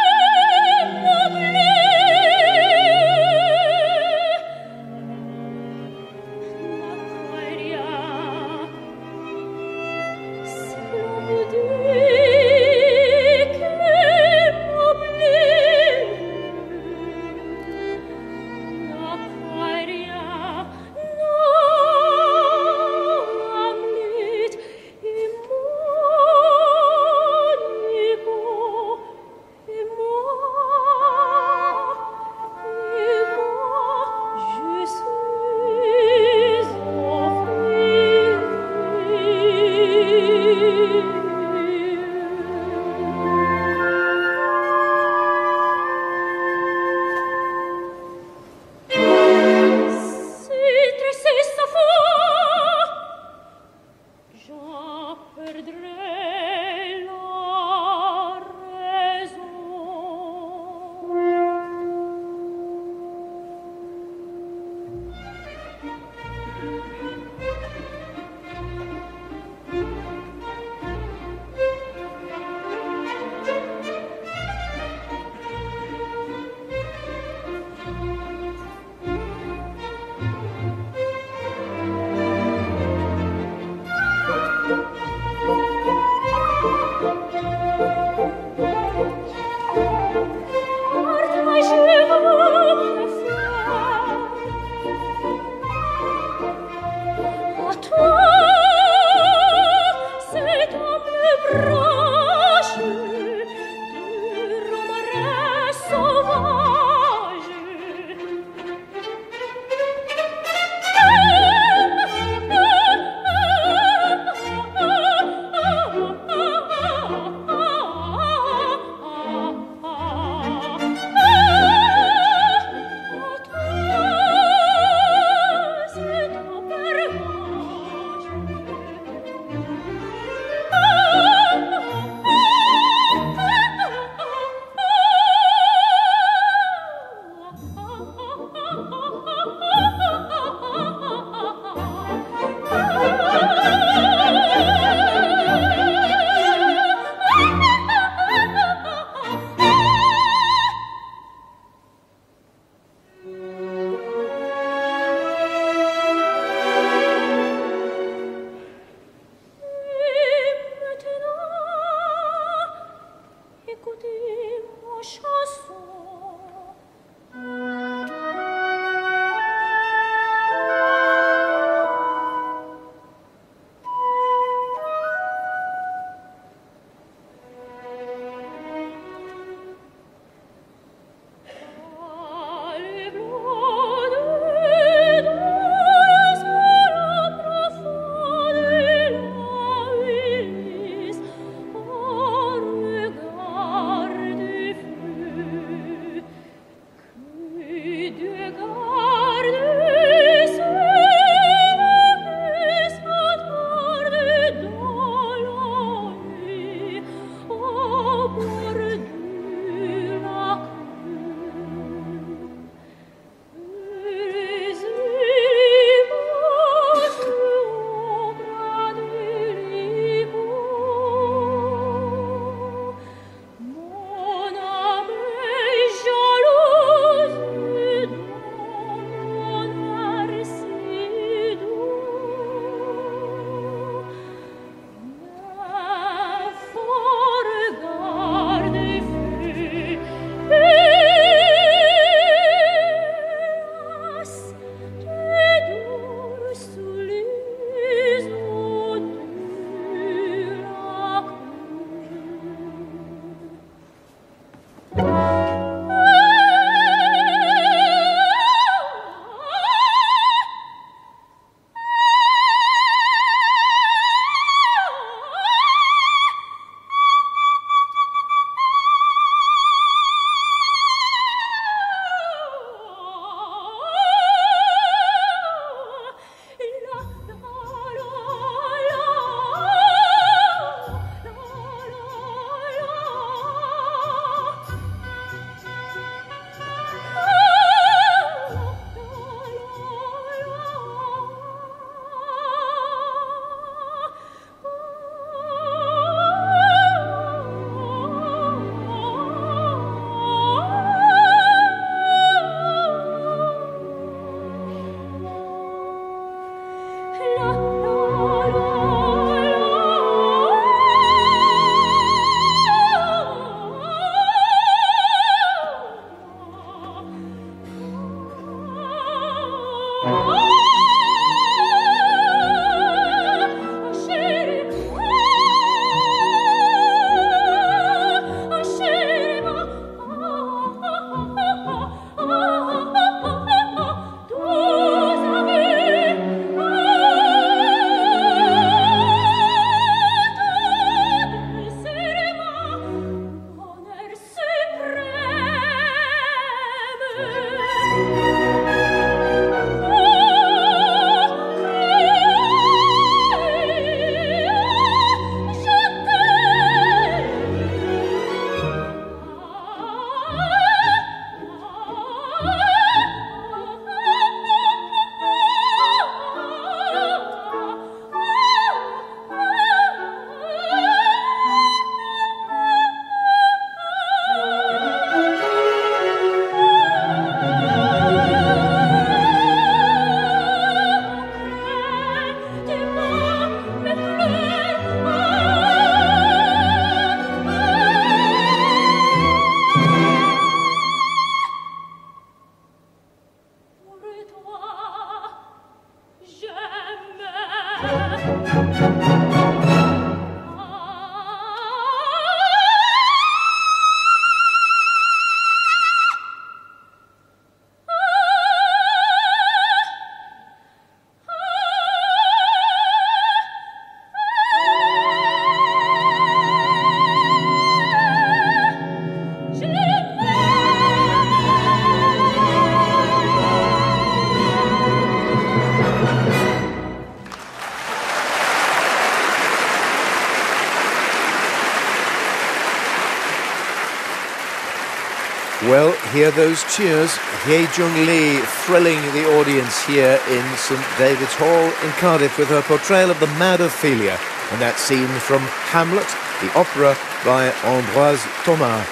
A: Well, hear those cheers. H Jung Lee thrilling the audience here in St David's Hall in Cardiff with her portrayal of the Mad Ophelia, and that scene from Hamlet, the opera by Ambroise Thomas,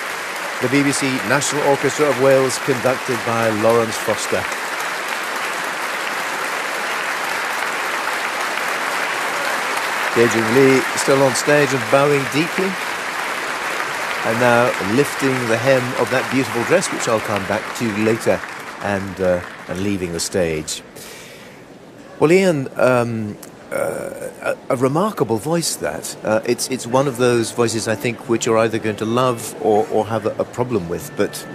A: the BBC National Orchestra of Wales conducted by Lawrence Foster. H Jung Lee still on stage and bowing deeply, and now lifting the hem of that beautiful dress, which I'll come back to later, and leaving the stage. Well, Ian, a remarkable voice that. It's one of those voices, I think, which you're either going to love or have a problem with, but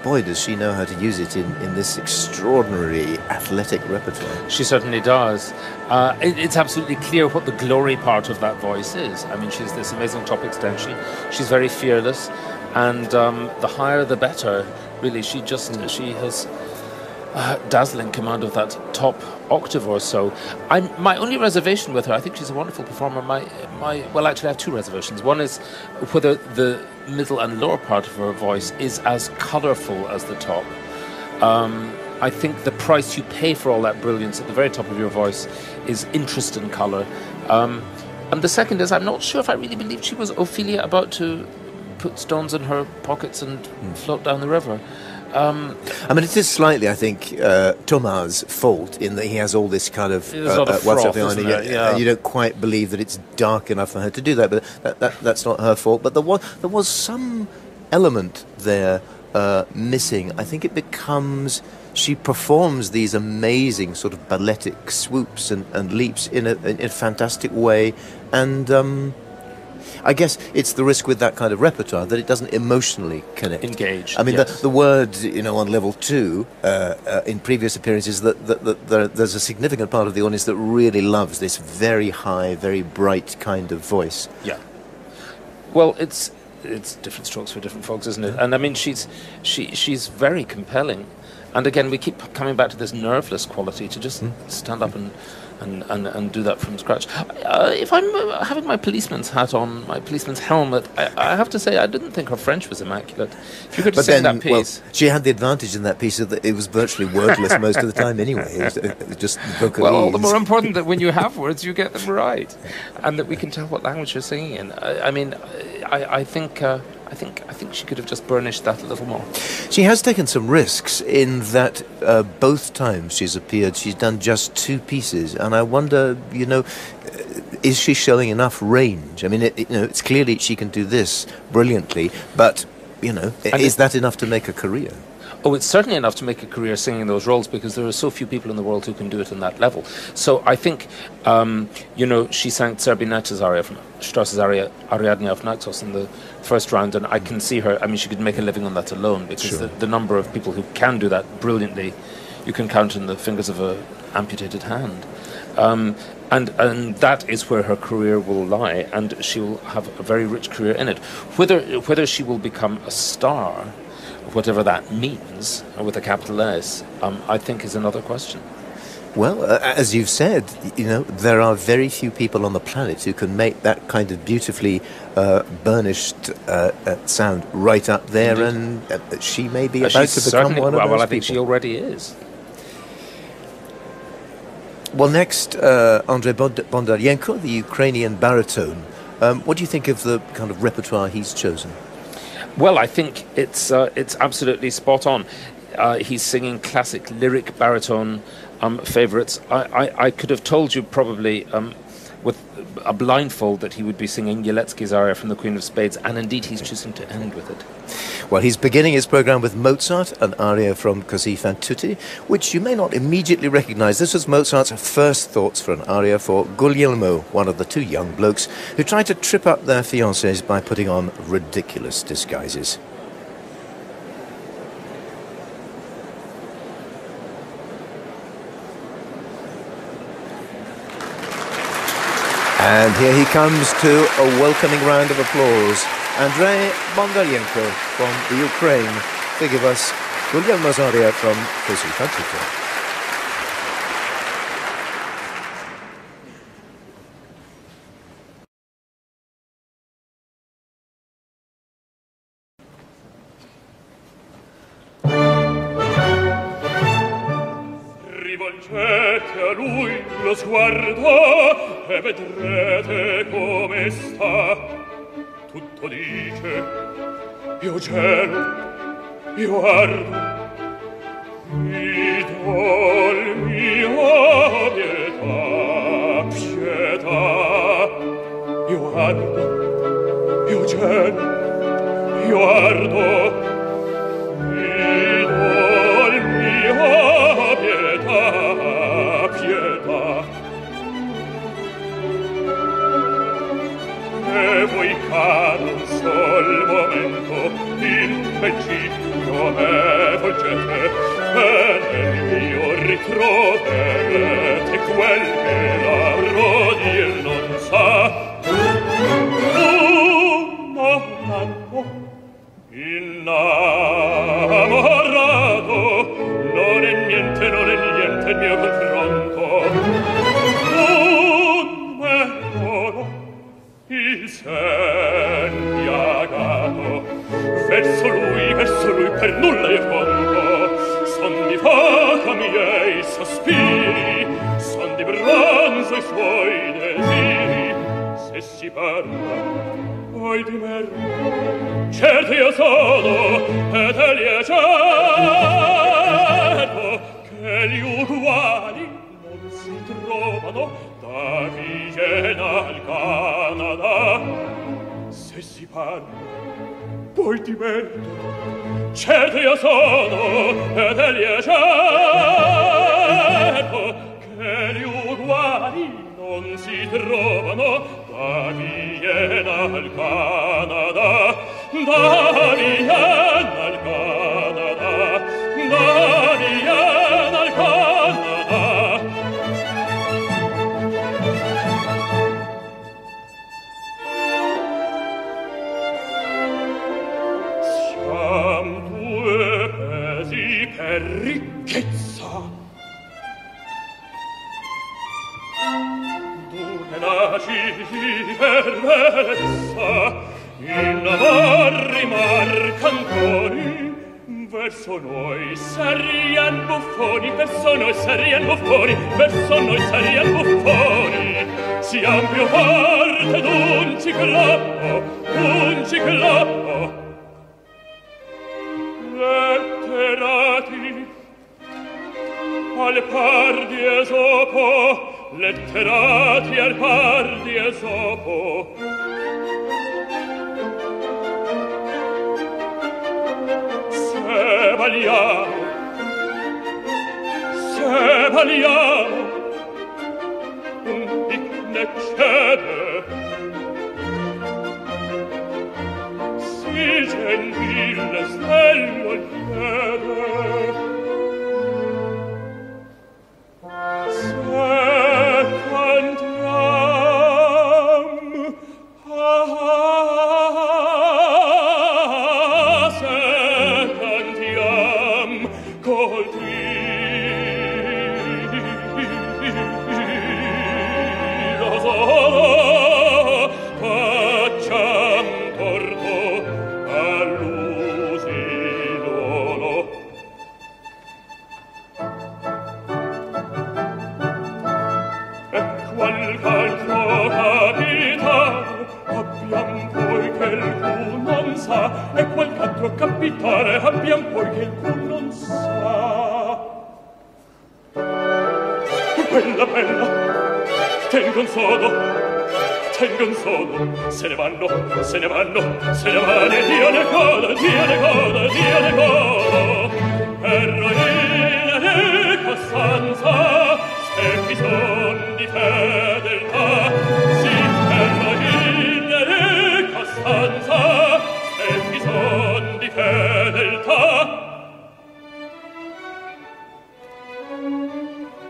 A: boy, does she know how to use it in this extraordinary athletic repertoire.
C: She certainly does. It's absolutely clear what the glory part of that voice is. I mean, she's this amazing top extension. She's very fearless, and the higher the better. Really, she has dazzling command of that top octave or so. My only reservation with her, I think she's a wonderful performer. Well, actually, I have two reservations. One is whether the middle and lower part of her voice is as colourful as the top. I think the price you pay for all that brilliance at the very top of your voice is interest in colour. And the second is, I'm not sure if I really believe she was Ophelia about to put stones in her pockets and float down the river.
A: I mean, it is slightly, I think, Thomas' fault in that he has all this kind of and you don't quite believe that it's dark enough for her to do that, but that's not her fault. But there was some element there missing. I think it becomes, she performs these amazing sort of balletic swoops and leaps in a fantastic way, and I guess it's the risk with that kind of repertoire that it doesn't emotionally connect.
C: Engage.
A: I mean,
C: yes.
A: the word, on level 2, in previous appearances, that there's a significant part of the audience that really loves this very high, very bright kind of voice.
C: Yeah. Well, it's different strokes for different folks, isn't it? And I mean, she's very compelling. And again, we keep coming back to this nerveless quality to just stand up and do that from scratch. If I'm having my policeman's hat on, my policeman's helmet, I have to say I didn't think her French was immaculate. If you could sing that piece.
A: Well, she had the advantage in that piece that it was virtually wordless most of the time anyway. It was just vocal
C: Well, all
A: ease.
C: the more important that when you have words, you get them right, and that we can tell what language you're singing in. I think she could have just burnished that a little more.
A: She has taken some risks in that both times she's appeared, she's done just 2 pieces, and I wonder, is she showing enough range? I mean, it's clearly she can do this brilliantly, but is that enough to make a career?
C: Oh, it's certainly enough to make a career singing those roles, because there are so few people in the world who can do it in that level. So I think, she sang Zerbineta's aria from Strauss's aria Ariadne auf Naxos in the first round, and I can see her, I mean, she could make a living on that alone, because
A: Sure.
C: the number of people who can do that brilliantly, you can count in the fingers of an amputated hand. And that is where her career will lie, and she will have a very rich career in it. Whether she will become a star, whatever that means, with a capital S, I think is another question.
A: Well, as you've said, there are very few people on the planet who can make that kind of beautifully burnished sound right up there.
C: Indeed.
A: And she may be about to become one of those
C: Well, I think
A: people.
C: she already is.
A: Well, next, Andrei Bondarenko, the Ukrainian baritone. What do you think of the kind of repertoire he's chosen?
C: Well, I think it's absolutely spot on. He's singing classic lyric baritone favourites. I could have told you probably with a blindfold that he would be singing Yeletsky's aria from the Queen of Spades, and indeed he's choosing to end with it.
A: Well, he's beginning his programme with Mozart, an aria from Così fan tutti, which you may not immediately recognise. This was Mozart's first thoughts for an aria for Guglielmo, one of the two young blokes who tried to trip up their fiancées by putting on ridiculous disguises. And here he comes to a welcoming round of applause. Andrei Bondarenko from the Ukraine to give us Guglielmo's aria from Così fan tutti.
B: Rivolgete a lui lo sguardo e vedrete come sta. Tutto dice, io gelo, io ardo, mi dol mia pietà, pietà. Io ardo, io gelo, io ardo, mi dol mia pietà, pietà. E voi caro un sol momento il peggio me volgete e nel mio ritroverete quel che l'avrò dir non sa. Un anno innamorato non è niente il mio confronto. Un meno il sen piagato verso lui per nulla io conto. Son di foca miei sospiri, son di bronzo i suoi desiri. Se si parla poi di me, certo io sono ed egli certo che gli uguali non si trovano da Viena al Canada. Se si parla poi ti merito, certo io sono ed egli certo che gli uguali non si trovano da Viena al Canada, da Viena al Canada, da Viena al Canada. Siam due pesi per ricchezza, due naci per bellezza, in amor rimarcantori. Verso noi sarien buffoni, verso noi sarien buffoni, verso noi sarien buffoni. Siam più forte d'un ciclopo, d'un ciclopo. Letterati al par di Esopo, letterati al par di Esopo. Se valiamo, un dic ne cede. Si gentile stello chiede. Se cantiam, se cantiam col facciam torto all'usilolo. E qualche altro capitano abbiam poi che il cu non sa, e qualche altro capitare abbiam poi che il cu non sa. Bella, bella, tengon sodo, se ne vanno, se ne vanno, se ne vanno, Dio ne goda, Dio ne goda, Dio ne goda. Eroina di Costanza, specchi son di fedeltà, sì, eroina di Costanza, specchi son di fedeltà.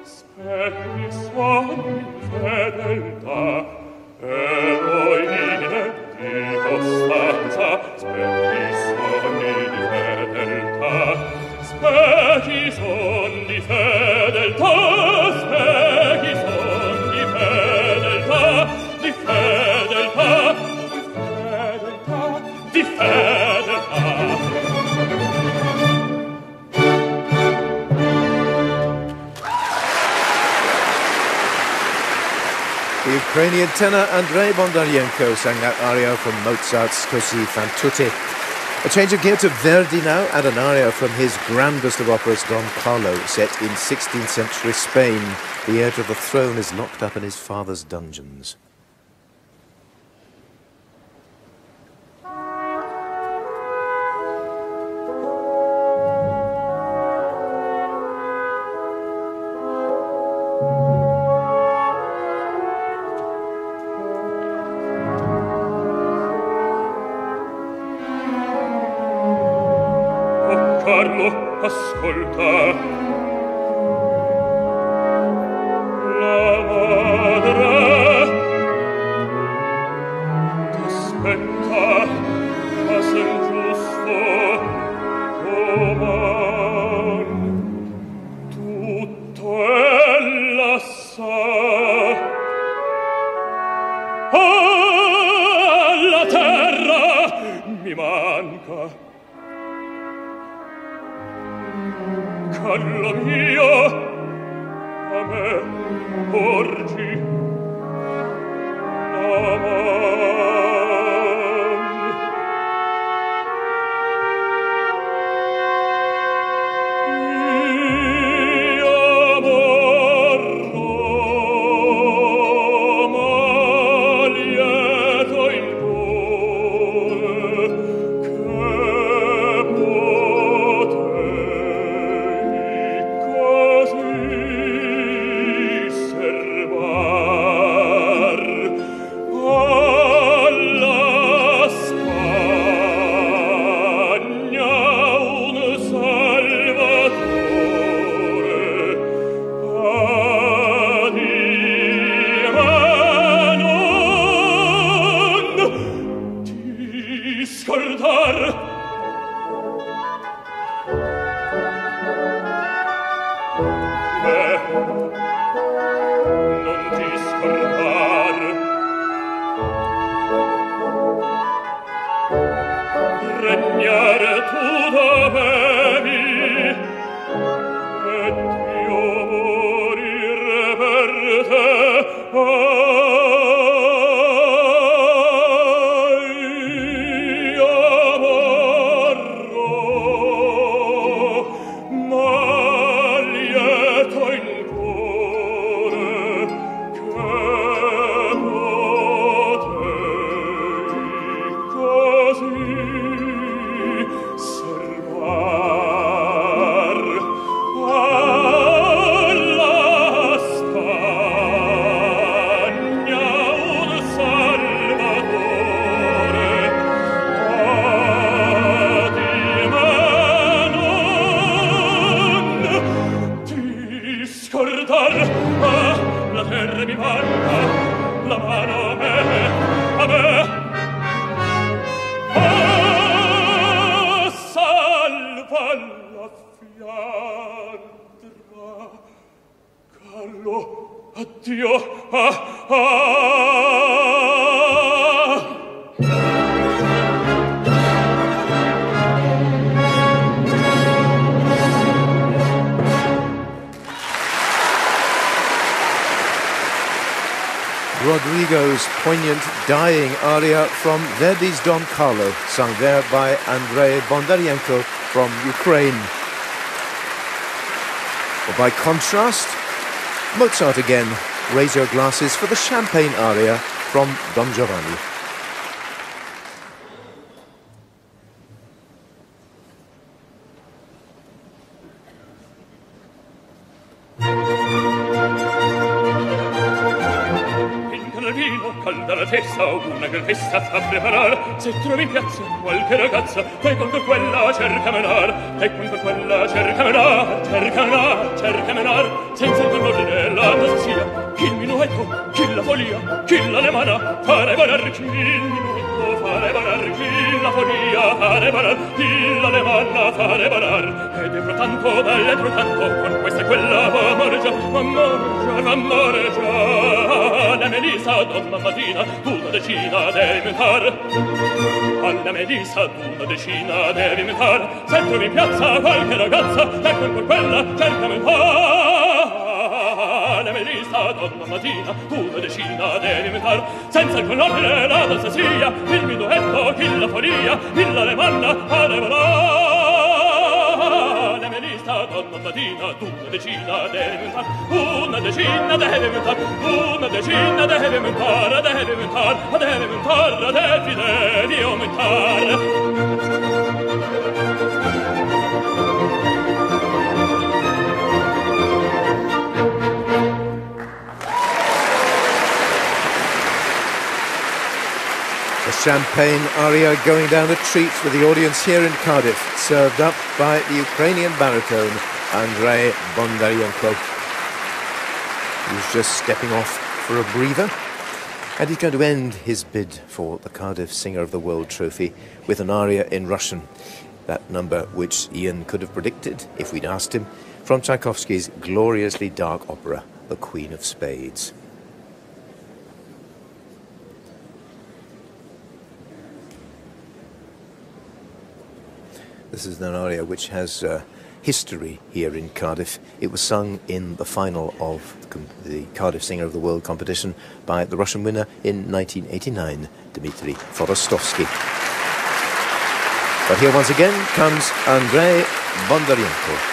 B: Specchi son di fedeltà, eroine di Costanza, specchi son di fedeltà, specchi son di fedeltà, specchi son di fedeltà, di fedeltà, di fedeltà, di fedeltà.
A: The Ukrainian tenor Andrei Bondarenko sang that aria from Mozart's Così fan tutte. A change of gear to Verdi now, and an aria from his grandest of operas, Don Carlo, set in 16th century Spain. The heir to the throne is locked up in his father's dungeons.
B: Ascolta, la madre t'aspetta, ma sen giusto doman, tutto ella sa. La terra mi manca, Carlo mio, a me porgi la man. Io morro, ma lieto in cuore, che
A: Rodrigo's poignant dying aria from Verdi's Don Carlo, sung there by Andrei Bondarenko from Ukraine. Or by contrast, Mozart again, raise your glasses for the champagne aria from Don Giovanni.
B: Calda la testa, una gran festa fa preparar. Se trovi in piazza qualche ragazza, te con quella cerca menar, te con quella cerca menar, cerca menar, cerca menar, senza il colore della sia. Chi il minuetto, chi la folia, chi la lemana, fare barar, chi il minuetto, fare barar, chi la folia, fare barar, chi la lemana, fare barar. E dentro tanto, dall'entro tanto, con questa e quella va già, la Melissa, donna mattina, una decina devi mentar. Alla Melissa, una decina devi mentar. Se trovi in piazza qualche ragazza, ecco per quella cerca mentar. La Melissa, donna mattina, una decina devi mentar. Senza il conoscere la danza sia, il minuetto, chi la folia, il alemanna, fare volar. La Melissa, donna mattina, una decina devi mentar. Una decina devi mentar, una decina devi mentar, devi mentar, devi mentar, devi aumentar.
A: The champagne aria going down a treat with the audience here in Cardiff, served up by the Ukrainian baritone Andrei Bondarenko, who's just stepping off for a breather. And he's going to end his bid for the Cardiff Singer of the World trophy with an aria in Russian, that number which Ian could have predicted if we'd asked him, from Tchaikovsky's gloriously dark opera, The Queen of Spades. This is an aria which has history here in Cardiff. It was sung in the final of the Cardiff Singer of the World competition by the Russian winner in 1989, Dmitry Forostovsky. But here once again comes Andrei Bondarenko.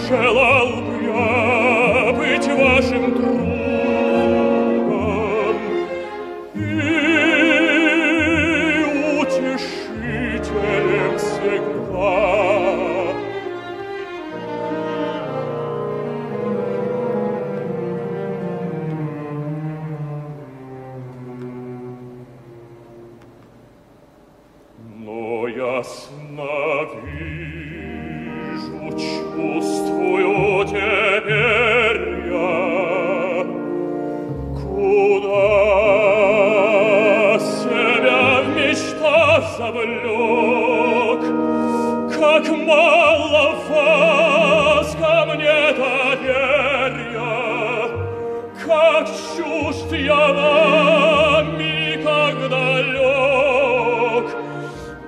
B: Желал бы я быть вашим другом. ясно вижу, чувствую теперь я, куда себя в мечтах завлек, как мало вас ко мне доверия, как чужд я вам и как далек,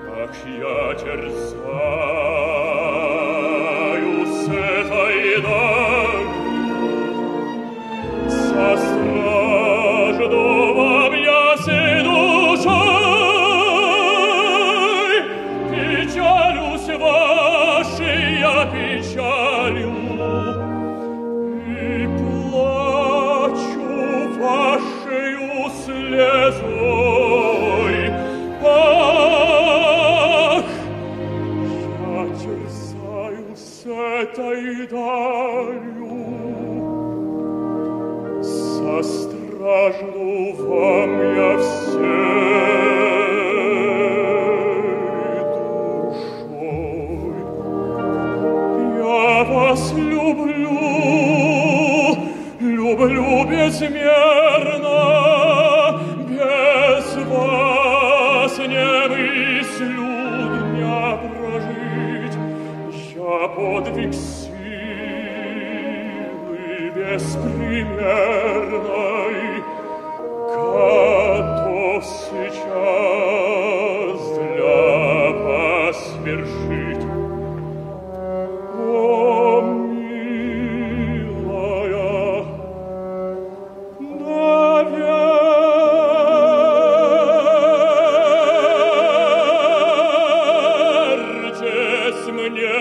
B: как я терзаюсь этой далью, состражду вам я всей душой, печалюсь вашей я печалью, и плачу вашею слезой. Ах, я терзаюсь этой далью, состражду вам я всей душой. Я вас люблю, люблю безмерно, без вас не мыслю дня прожить. Я подвиг силы беспримерной готов сейчас для вас свершить. О, милая, доверьтесь мне.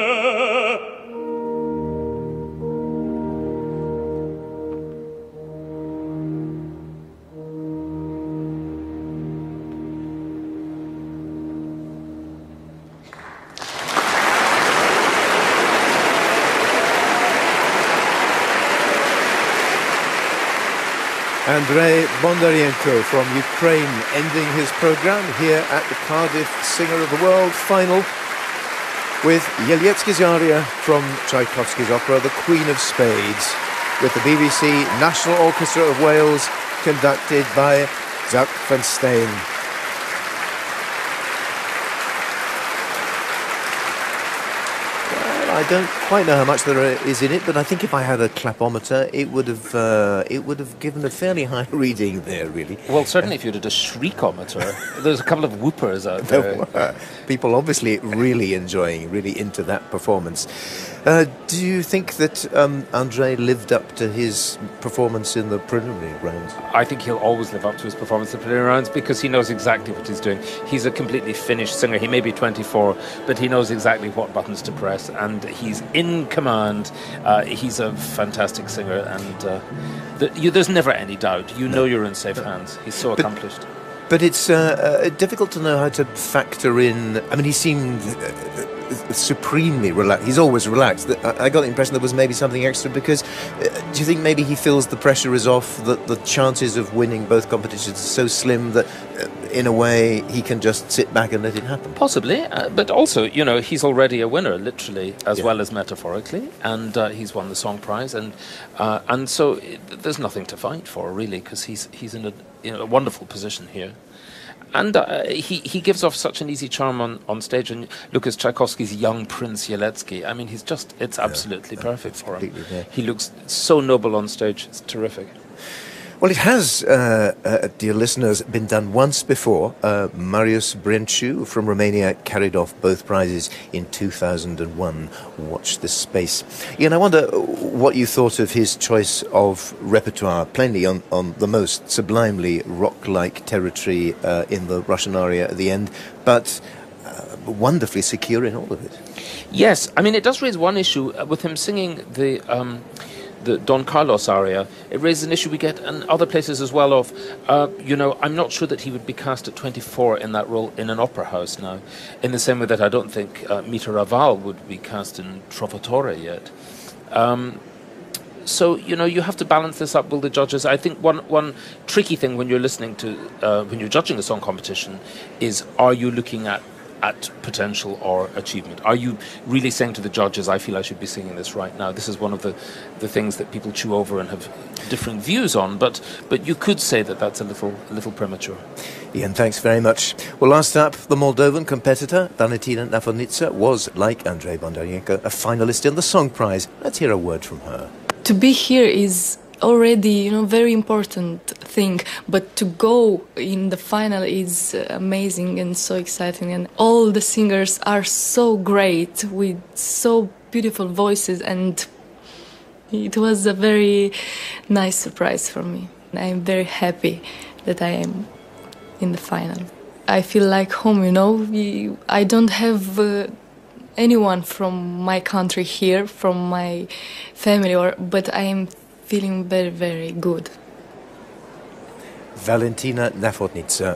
A: Andrei Bondarenko from Ukraine ending his program here at the Cardiff Singer of the World final with Yelietsky's aria from Tchaikovsky's opera The Queen of Spades with the BBC National Orchestra of Wales conducted by Zach van Steen. I don't quite know how much there is in it, but I think if I had a clapometer, it would have given a fairly high reading there, really.
C: Well, certainly if you did a shriekometer, there's a couple of whoopers out there.
A: People obviously really into that performance. Do you think that Andrei lived up to his performance in the preliminary rounds?
C: I think he'll always live up to his performance in the preliminary rounds because he knows exactly what he's doing. He's a completely finished singer. He may be 24, but he knows exactly what buttons to press, and he's in command. He's a fantastic singer, and there's never any doubt. You know you're in safe hands. He's so accomplished.
A: But it's difficult to know how to factor in. I mean, he seemed supremely relaxed. He's always relaxed. I got the impression there was maybe something extra because do you think maybe he feels the pressure is off, that the chances of winning both competitions are so slim that in a way he can just sit back and let it happen?
C: Possibly, but also, you know, he's already a winner, literally, as well as metaphorically, and he's won the song prize, and so there's nothing to fight for, really, because he's in a wonderful position here. And he gives off such an easy charm on stage. And look, as Tchaikovsky's young Prince Yeletsky, I mean, it's absolutely perfect for him.
A: Yeah.
C: He looks so noble on stage. It's terrific.
A: Well, it has, dear listeners, been done once before. Marius Brenciu from Romania carried off both prizes in 2001. Watch this space. Ian, I wonder what you thought of his choice of repertoire, plainly on the most sublimely rock-like territory in the Russian aria at the end, but wonderfully secure in all of it.
C: Yes, I mean, it does raise one issue with him singing the Don Carlos aria. It raises an issue we get in other places as well of, I'm not sure that he would be cast at 24 in that role in an opera house now, in the same way that I don't think Nita Raval would be cast in Trovatore yet. So, you have to balance this up with the judges. I think one tricky thing when you're listening to, when you're judging a song competition is, are you looking at at potential or achievement? Are you really saying to the judges, I feel I should be singing this right now? This is one of the things that people chew over and have different views on, but you could say that that's a little premature.
A: Ian, thanks very much. Well, last up, the Moldovan competitor, Valentina was, like Andrei Bondarenko, a finalist in the Song Prize. Let's hear a word from her.
F: To be here is already, very important thing, but to go in the final is amazing and so exciting, and all the singers are so great with so beautiful voices, and it was a very nice surprise for me. I'm very happy that I am in the final. I feel like home, I don't have anyone from my country here, from my family, but I am feeling very, very good.
A: Valentina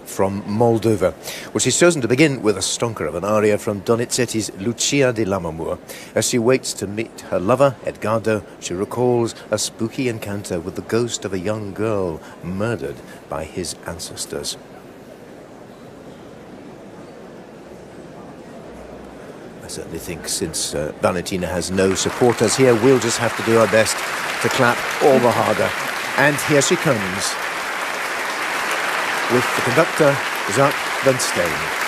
A: from Moldova. Well, she's chosen to begin with a stonker of an aria from Donizetti's Lucia di Lammermoor. As she waits to meet her lover, Edgardo, she recalls a spooky encounter with the ghost of a young girl murdered by his ancestors. I certainly think since Valentina has no supporters here, we'll just have to do our best to clap all the harder. And here she comes, with the conductor, Jacques Van Steen.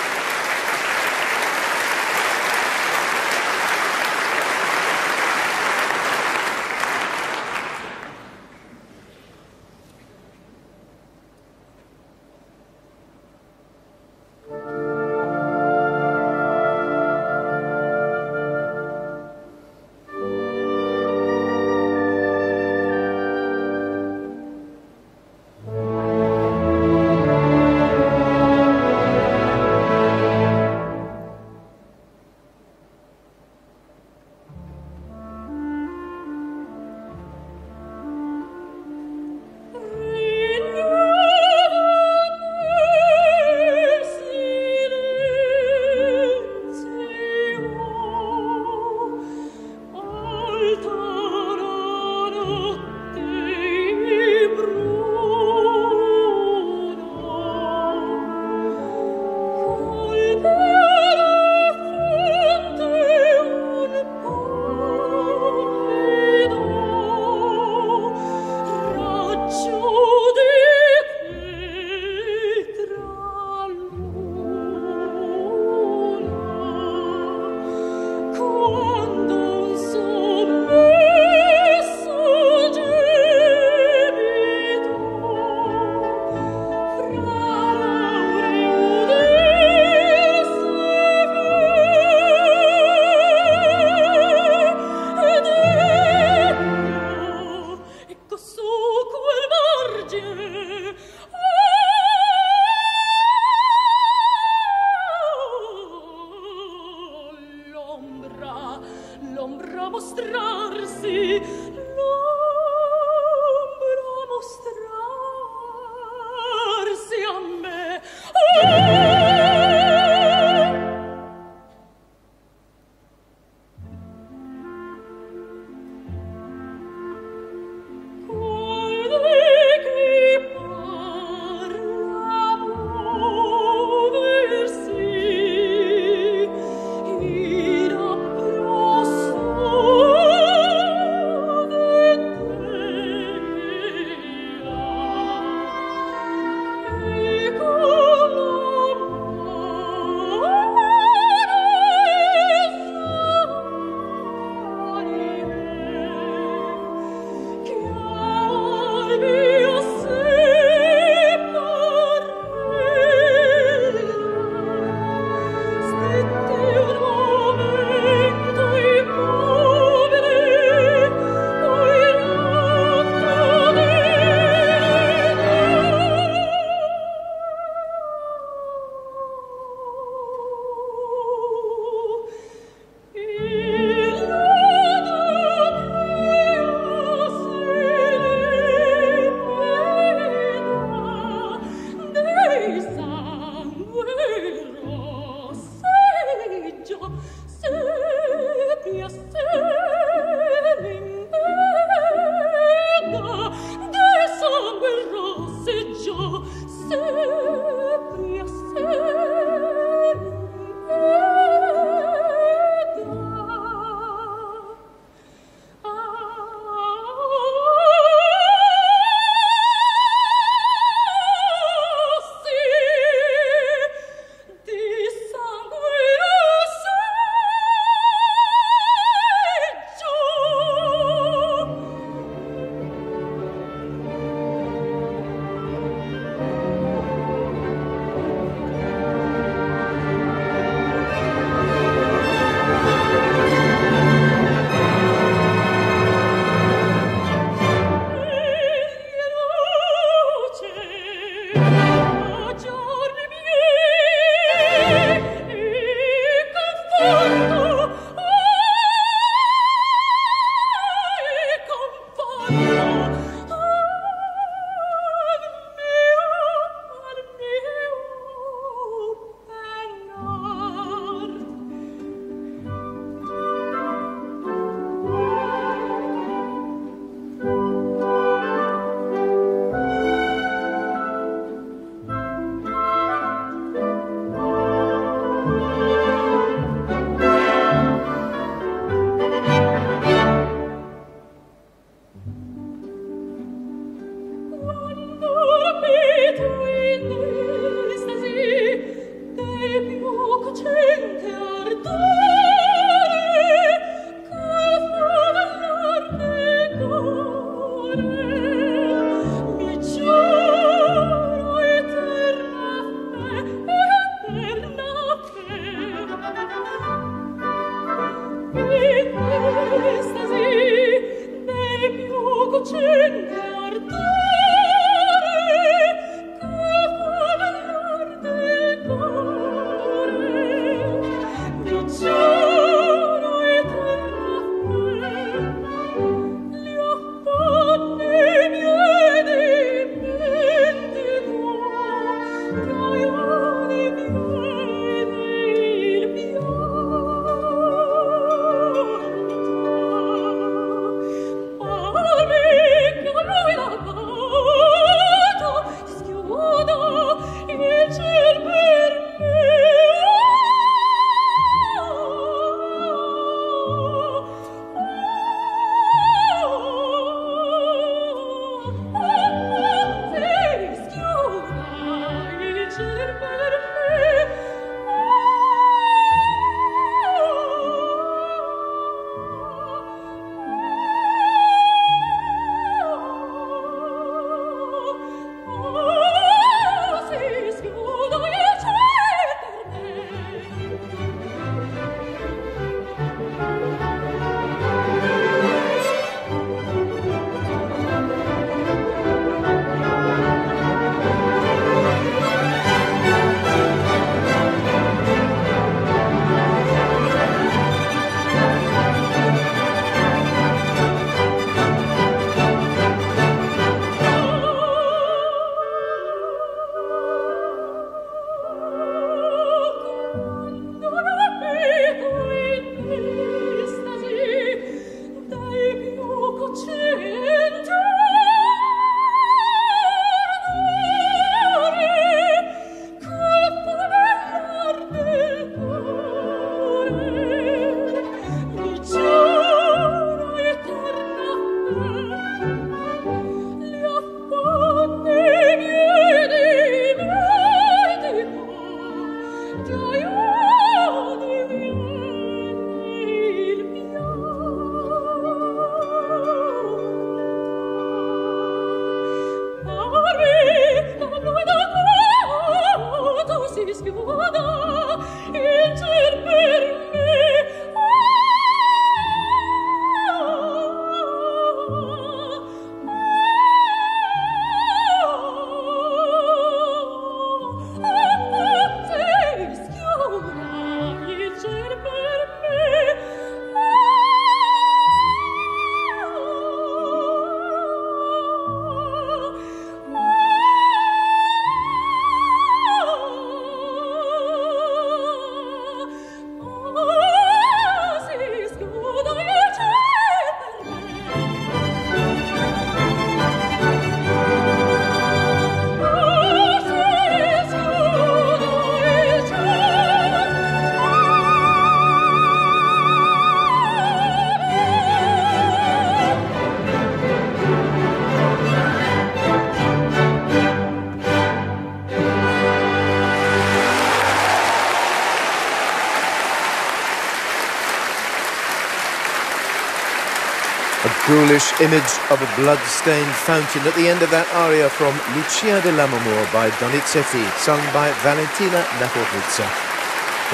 A: ghoulish image of a blood-stained fountain at the end of that aria from Lucia dell'Amore by Donizetti, sung by Valentina.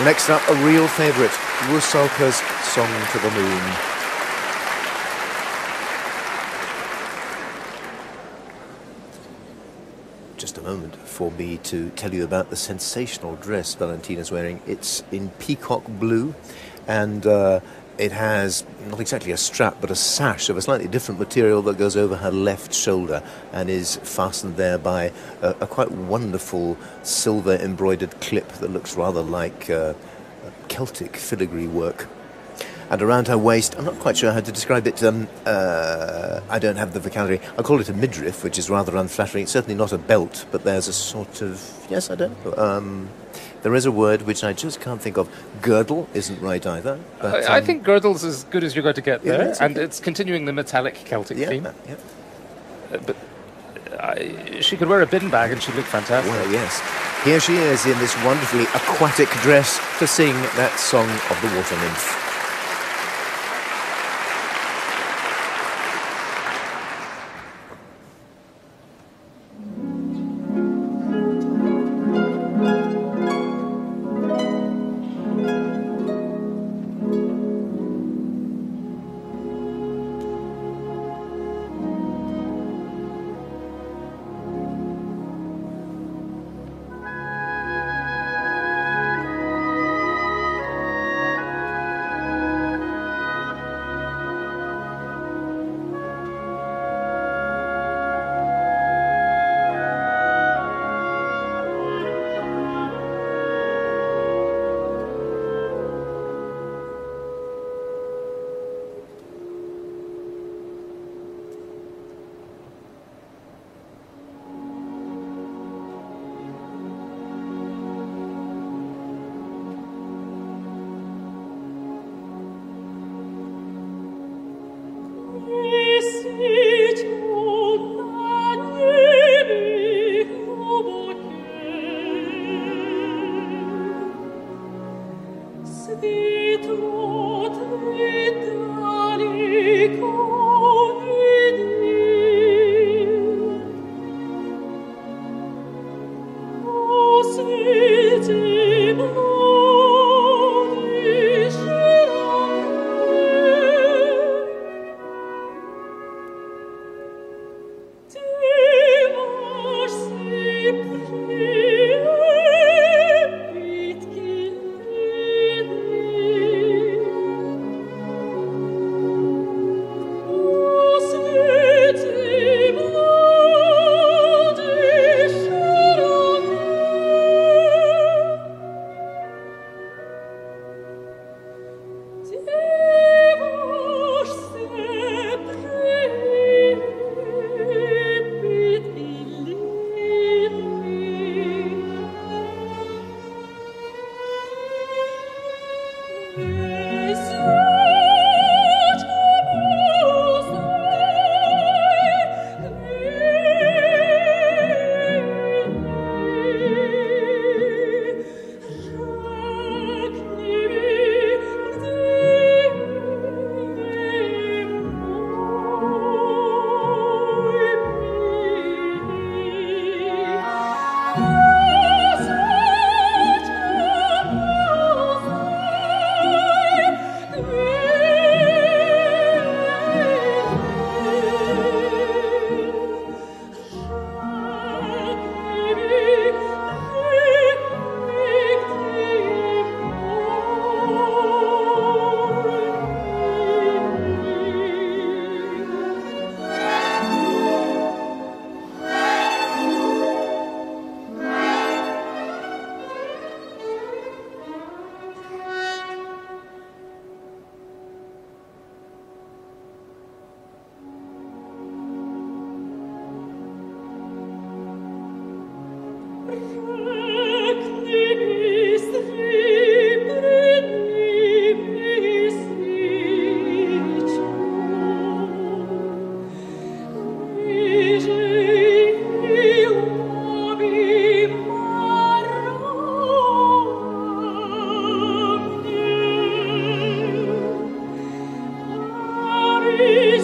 A: Next up, a real favourite, Rusalka's Song to the Moon. Just a moment for me to tell you about the sensational dress Valentina's wearing. It's in peacock blue, and it has not exactly a strap but a sash of a slightly different material that goes over her left shoulder and is fastened there by a quite wonderful silver embroidered clip that looks rather like Celtic filigree work. And around her waist, I'm not quite sure how to describe it, I don't have the vocabulary. I'll call it a midriff, which is rather unflattering. It's certainly not a belt, but there's a sort of, yes, I don't know. There is a word which I just can't think of. Girdle isn't right either. But,
C: I think girdle's as good as you're going to get there,
A: yeah,
C: and it's continuing the metallic Celtic theme.
A: Yeah.
C: But she could wear a bin bag and she'd look fantastic.
A: Well, yes. Here she is in this wonderfully aquatic dress to sing that song of the water nymph.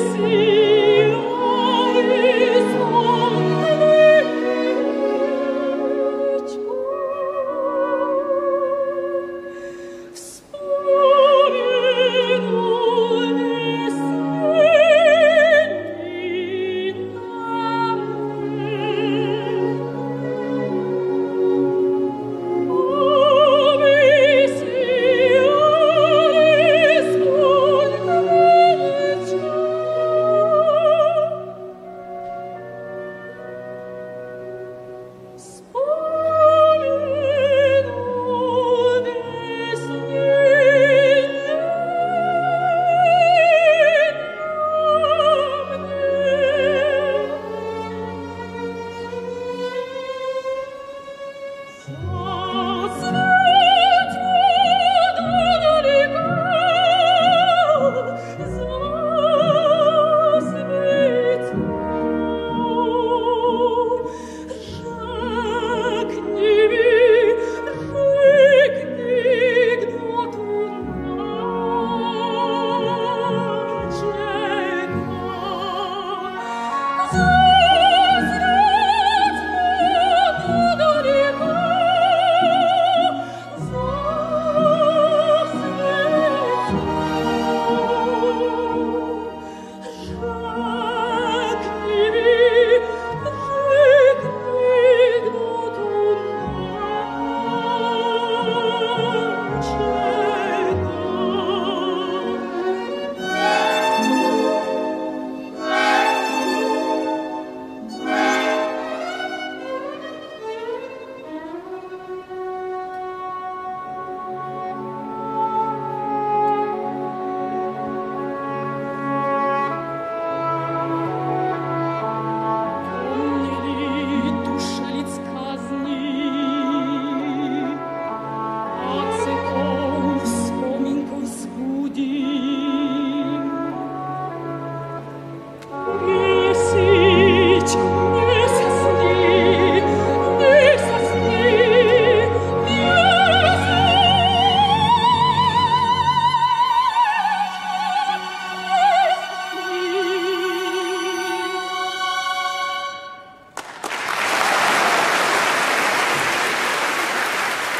B: See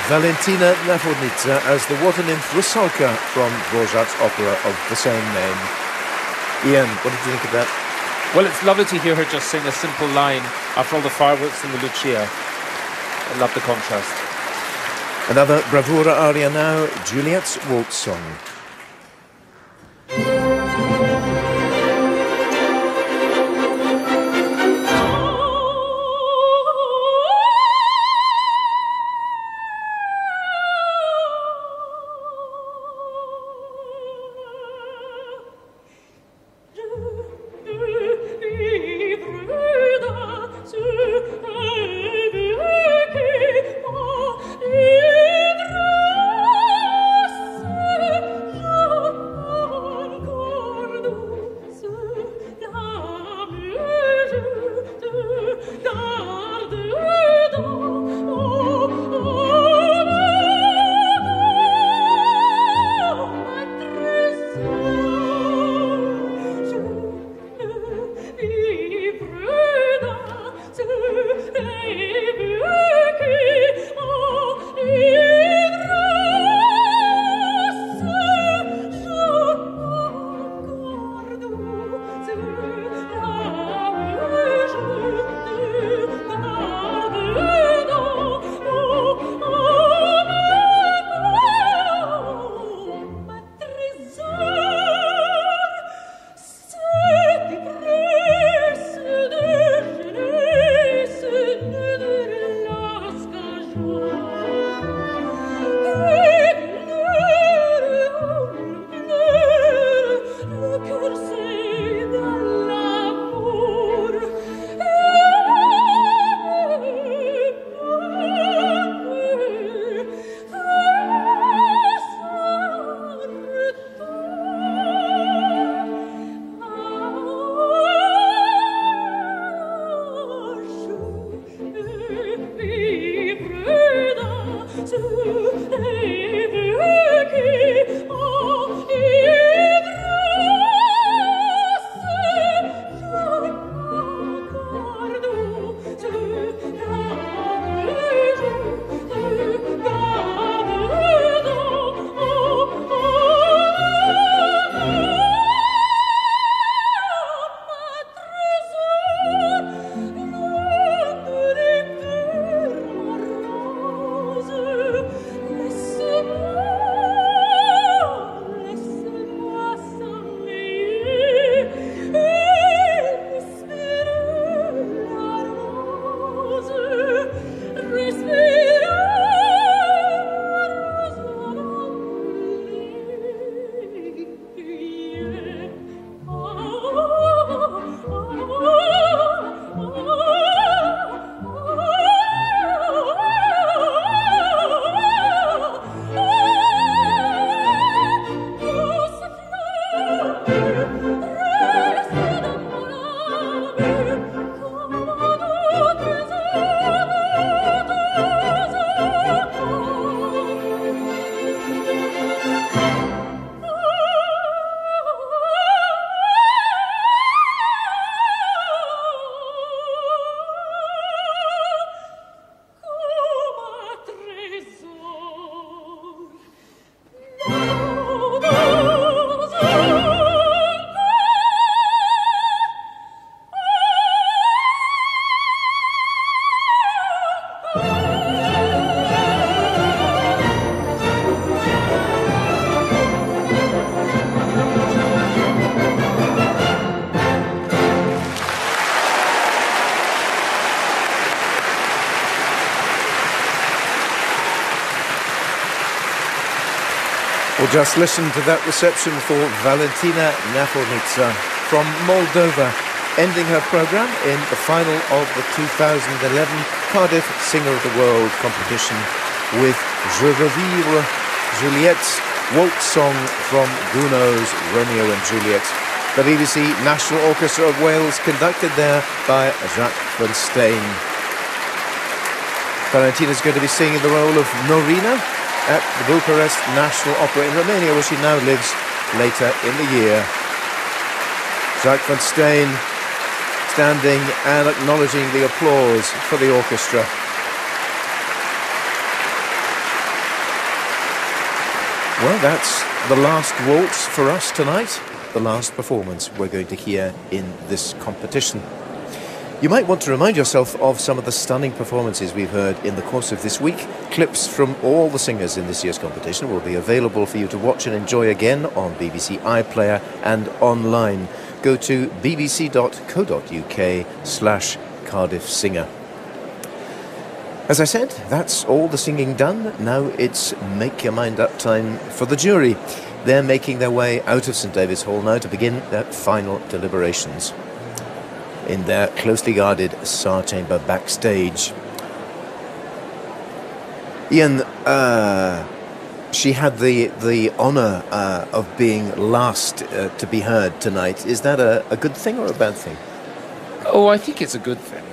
A: Valentina Nafornica as the water nymph Rusalka from Dvorak's opera of the same name. Ian, what did you think of that?
C: Well, it's lovely to hear her just sing a simple line after all the fireworks in the Lucia. I love the contrast.
A: Another bravura aria now, Juliet's Waltz Song. Well, just listen to that reception for Valentina Nafornica from Moldova, ending her programme in the final of the 2011 Cardiff Singer of the World competition with Je veux vivre, Juliet's Waltz Song from Gounod's Romeo and Juliet. The BBC National Orchestra of Wales, conducted there by Jacques van Steen. Valentina is going to be singing the role of Norina at the Bucharest National Opera in Romania, where she now lives later in the year. Jacques van Steen standing and acknowledging the applause for the orchestra. Well, that's the last waltz for us tonight, the last performance we're going to hear in this competition. You might want to remind yourself of some of the stunning performances we've heard in the course of this week. Clips from all the singers in this year's competition will be available for you to watch and enjoy again on BBC iPlayer and online. Go to bbc.co.uk/Cardiff Singer. As I said, that's all the singing done. Now it's make your mind up time for the jury. They're making their way out of St David's Hall now to begin their final deliberations in their closely guarded SAR chamber backstage. Ian, she had the honour of being last to be heard tonight. Is that a good thing or a bad thing?
C: Oh, I think it's a good thing.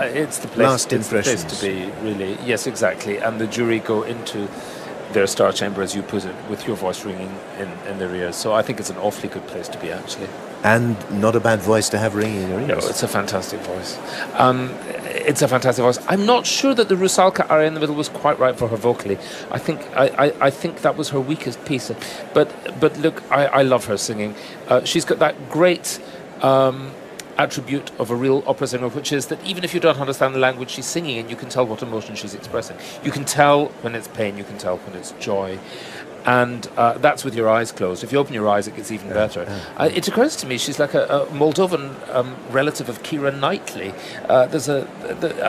C: It's the place,
A: last impressions.
C: It's the place to be, really. Yes, exactly. And the jury go into their star chamber, as you put it, with your voice ringing in their ears. So I think it's an awfully good place to be, actually.
A: And not a bad voice to have ringing in your ears.
C: No, it's a fantastic voice. It's a fantastic voice. I'm not sure that the Rusalka aria in the middle was quite right for her vocally. I think that was her weakest piece. But look, I love her singing. She's got that great attribute of a real opera singer, which is that even if you don't understand the language she's singing in, you can tell what emotion she's expressing. You can tell when it's pain, you can tell when it's joy. And that's with your eyes closed. If you open your eyes, it gets even better. It occurs to me she's like a Moldovan relative of Keira Knightley. I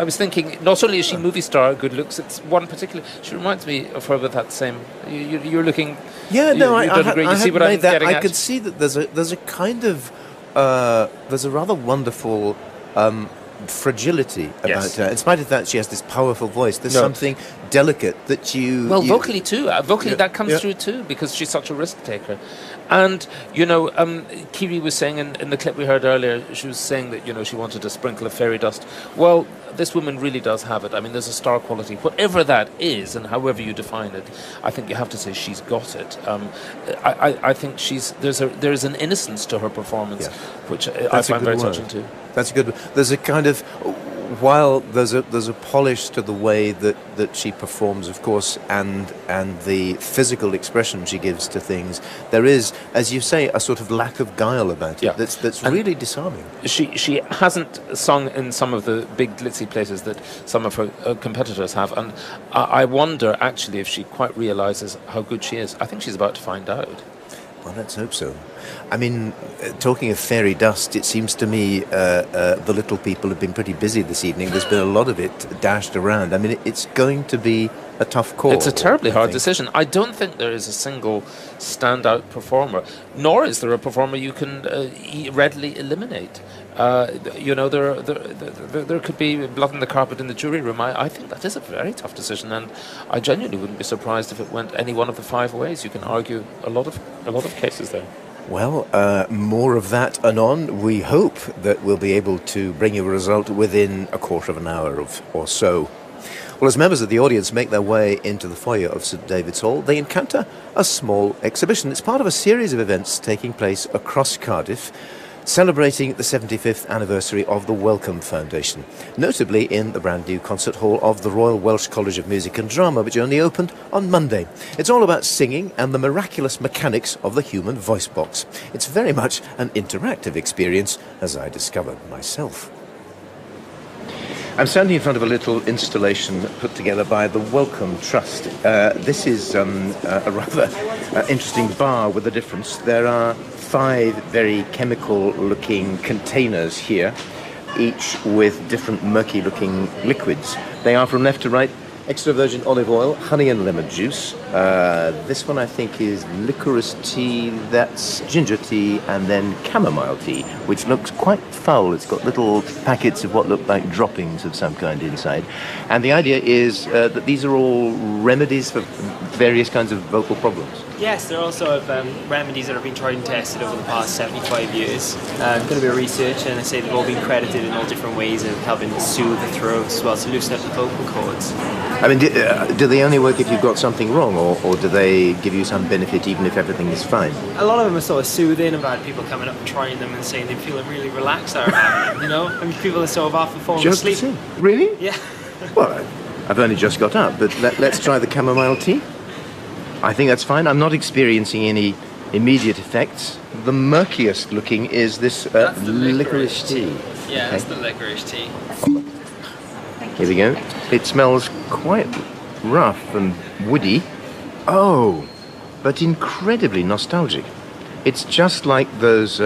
C: was thinking, not only is she movie star good looks, it's one particular. She reminds me of her with that same. You're looking.
A: Yeah, no, I don't agree.
C: You see what I'm getting at?
A: I could see that there's a kind of there's a rather wonderful fragility about her. In spite of that, she has this powerful voice. There's something delicate that you...
C: Well, vocally too. Vocally, that comes through too, because she's such a risk taker. And, Kiri was saying in the clip we heard earlier, she was saying that, she wanted a sprinkle of fairy dust. Well, this woman really does have it. I mean, there's a star quality. Whatever that is, and however you define it, I think you have to say she's got it. I think there's an innocence to her performance, which I find very touching too.
A: That's a good one. There's a kind of... While there's a polish to the way that she performs, of course, and the physical expression she gives to things, there is, as you say, a sort of lack of guile about it that's really disarming.
C: She hasn't sung in some of the big glitzy places that some of her competitors have, and I wonder actually if she quite realises how good she is. I think she's about to find out.
A: Well, let's hope so. I mean, talking of fairy dust, it seems to me the little people have been pretty busy this evening. There's been a lot of it dashed around. I mean, it's going to be a tough call.
C: It's a terribly hard decision. I don't think there is a single standout performer, nor is there a performer you can readily eliminate. There could be blood in the carpet in the jury room. I think that is a very tough decision, and I genuinely wouldn't be surprised if it went any one of the five ways. You can argue a lot of cases there.
A: Well, more of that anon. We hope that we'll be able to bring you a result within a quarter of an hour or so. Well, as members of the audience make their way into the foyer of St David's Hall, they encounter a small exhibition. It's part of a series of events taking place across Cardiff, celebrating the 75th anniversary of the Wellcome Foundation, notably in the brand new concert hall of the Royal Welsh College of Music and Drama, which only opened on Monday. It's all about singing and the miraculous mechanics of the human voice box. It's very much an interactive experience, as I discovered myself. I'm standing in front of a little installation put together by the Wellcome Trust. This is a rather interesting bar with a difference. There are 5 very chemical-looking containers here, each with different murky-looking liquids. They are from left to right: extra virgin olive oil, honey and lemon juice. This one I think is licorice tea, that's ginger tea, and then chamomile tea, which looks quite foul. It's got little packets of what look like droppings of some kind inside. And the idea is that these are all remedies for various kinds of vocal problems.
H: Yes, they're also remedies that have been tried and tested over the past 75 years. Going to be research, and I say they've all been credited in all different ways of helping to soothe the throat as well, to loosen up the vocal cords.
A: I mean, do they only work if you've got something wrong, or do they give you some benefit even if everything is fine?
H: A lot of them are sort of soothing. I've had people coming up and trying them and saying they feel really relaxed after having them, you know? I mean, people are sort of often falling asleep.
A: Really?
H: Yeah.
A: Well, I've only just got up, but let's try the chamomile tea. I think that's fine. I'm not experiencing any immediate effects. The murkiest looking is this licorice tea.
H: Yeah, that's the licorice tea.
A: Here we go. It smells quite rough and woody. Oh, but incredibly nostalgic. It's just like those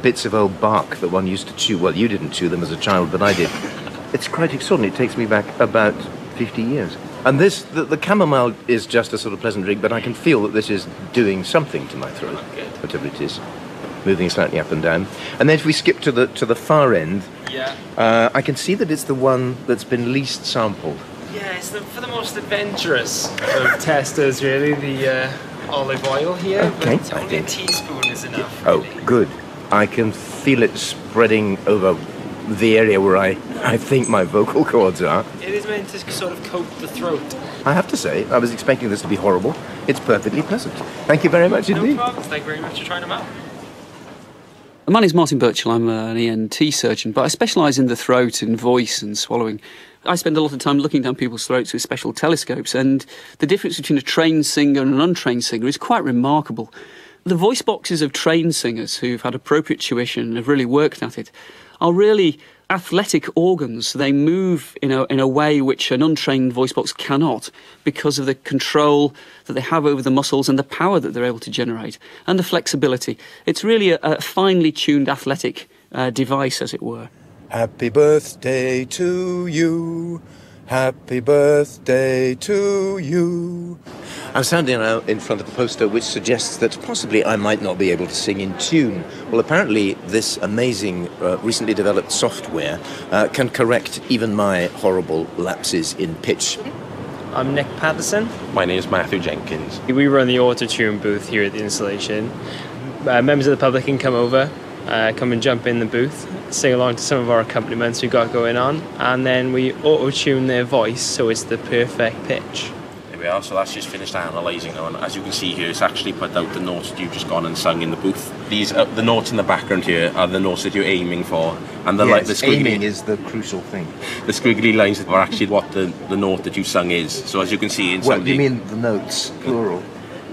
A: bits of old bark that one used to chew. Well, you didn't chew them as a child, but I did. It's quite extraordinary. It takes me back about 50 years. And this, the chamomile is just a sort of pleasant drink, but I can feel that this is doing something to my throat, whatever it is, moving slightly up and down. And then if we skip to the far end, I can see that it's the one that's been least sampled.
H: Yeah, it's for the most adventurous of testers, really, the olive oil here.
A: Okay,
H: but only a teaspoon is enough.
A: Oh,
H: really.
A: good. I can feel it spreading over the area where I think my vocal cords are.
H: It is meant to sort of coat the throat.
A: I have to say, I was expecting this to be horrible. It's perfectly pleasant. Thank you very much indeed.
H: No problem. Thank you very much for trying them out.
I: My name's Martin Birchall. I'm an ENT surgeon, but I specialise in the throat and voice and swallowing. I spend a lot of time looking down people's throats with special telescopes, and the difference between a trained singer and an untrained singer is quite remarkable. The voice boxes of trained singers who've had appropriate tuition and have really worked at it are really athletic organs. They move in a way which an untrained voice box cannot, because of the control that they have over the muscles and the power that they're able to generate and the flexibility. It's really a finely tuned athletic device, as it were.
A: Happy birthday to you. Happy birthday to you. I'm standing now in front of a poster which suggests that possibly I might not be able to sing in tune. Well, apparently this amazing, recently developed software can correct even my horrible lapses in pitch.
H: I'm Nick Patterson.
J: My name is Matthew Jenkins.
H: We run the auto-tune booth here at the installation. Members of the public can come over, come and jump in the booth, sing along to some of our accompaniments we've got going on, and then we auto-tune their voice so it's the perfect pitch.
J: There we are, so that's just finished analysing now, and as you can see here, it's actually put out the notes that you've just gone and sung in the booth. These the notes in the background here are the notes that you're aiming for, and the
A: aiming is the crucial thing.
J: The squiggly lines are actually what the note that you sung is. So as you can see,
A: Well, you mean the notes, plural?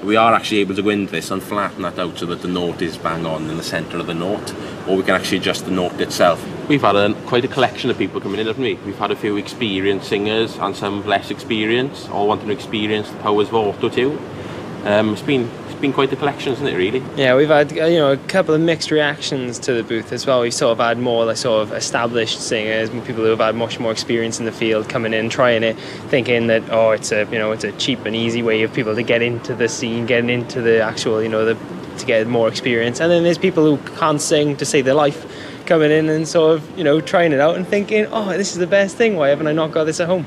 J: We are actually able to go into this and flatten that out so that the note is bang on in the centre of the note, or we can actually adjust the note itself. We've had quite a collection of people coming in, haven't we? We've had a few experienced singers and some less experienced, all wanting to experience the powers of auto-tune. It's been quite a collection, isn't it, really? Yeah, we've had a couple of mixed reactions to the booth as well. We've sort of had more like sort of established singers, people who have had much more experience in the field coming in, trying it, thinking that it's a cheap and easy way of people to get into the scene, getting into the actual to get more experience. And then there's people who can't sing to save their life, coming in and sort of trying it out and thinking, this is the best thing. Why haven't I not got this at home?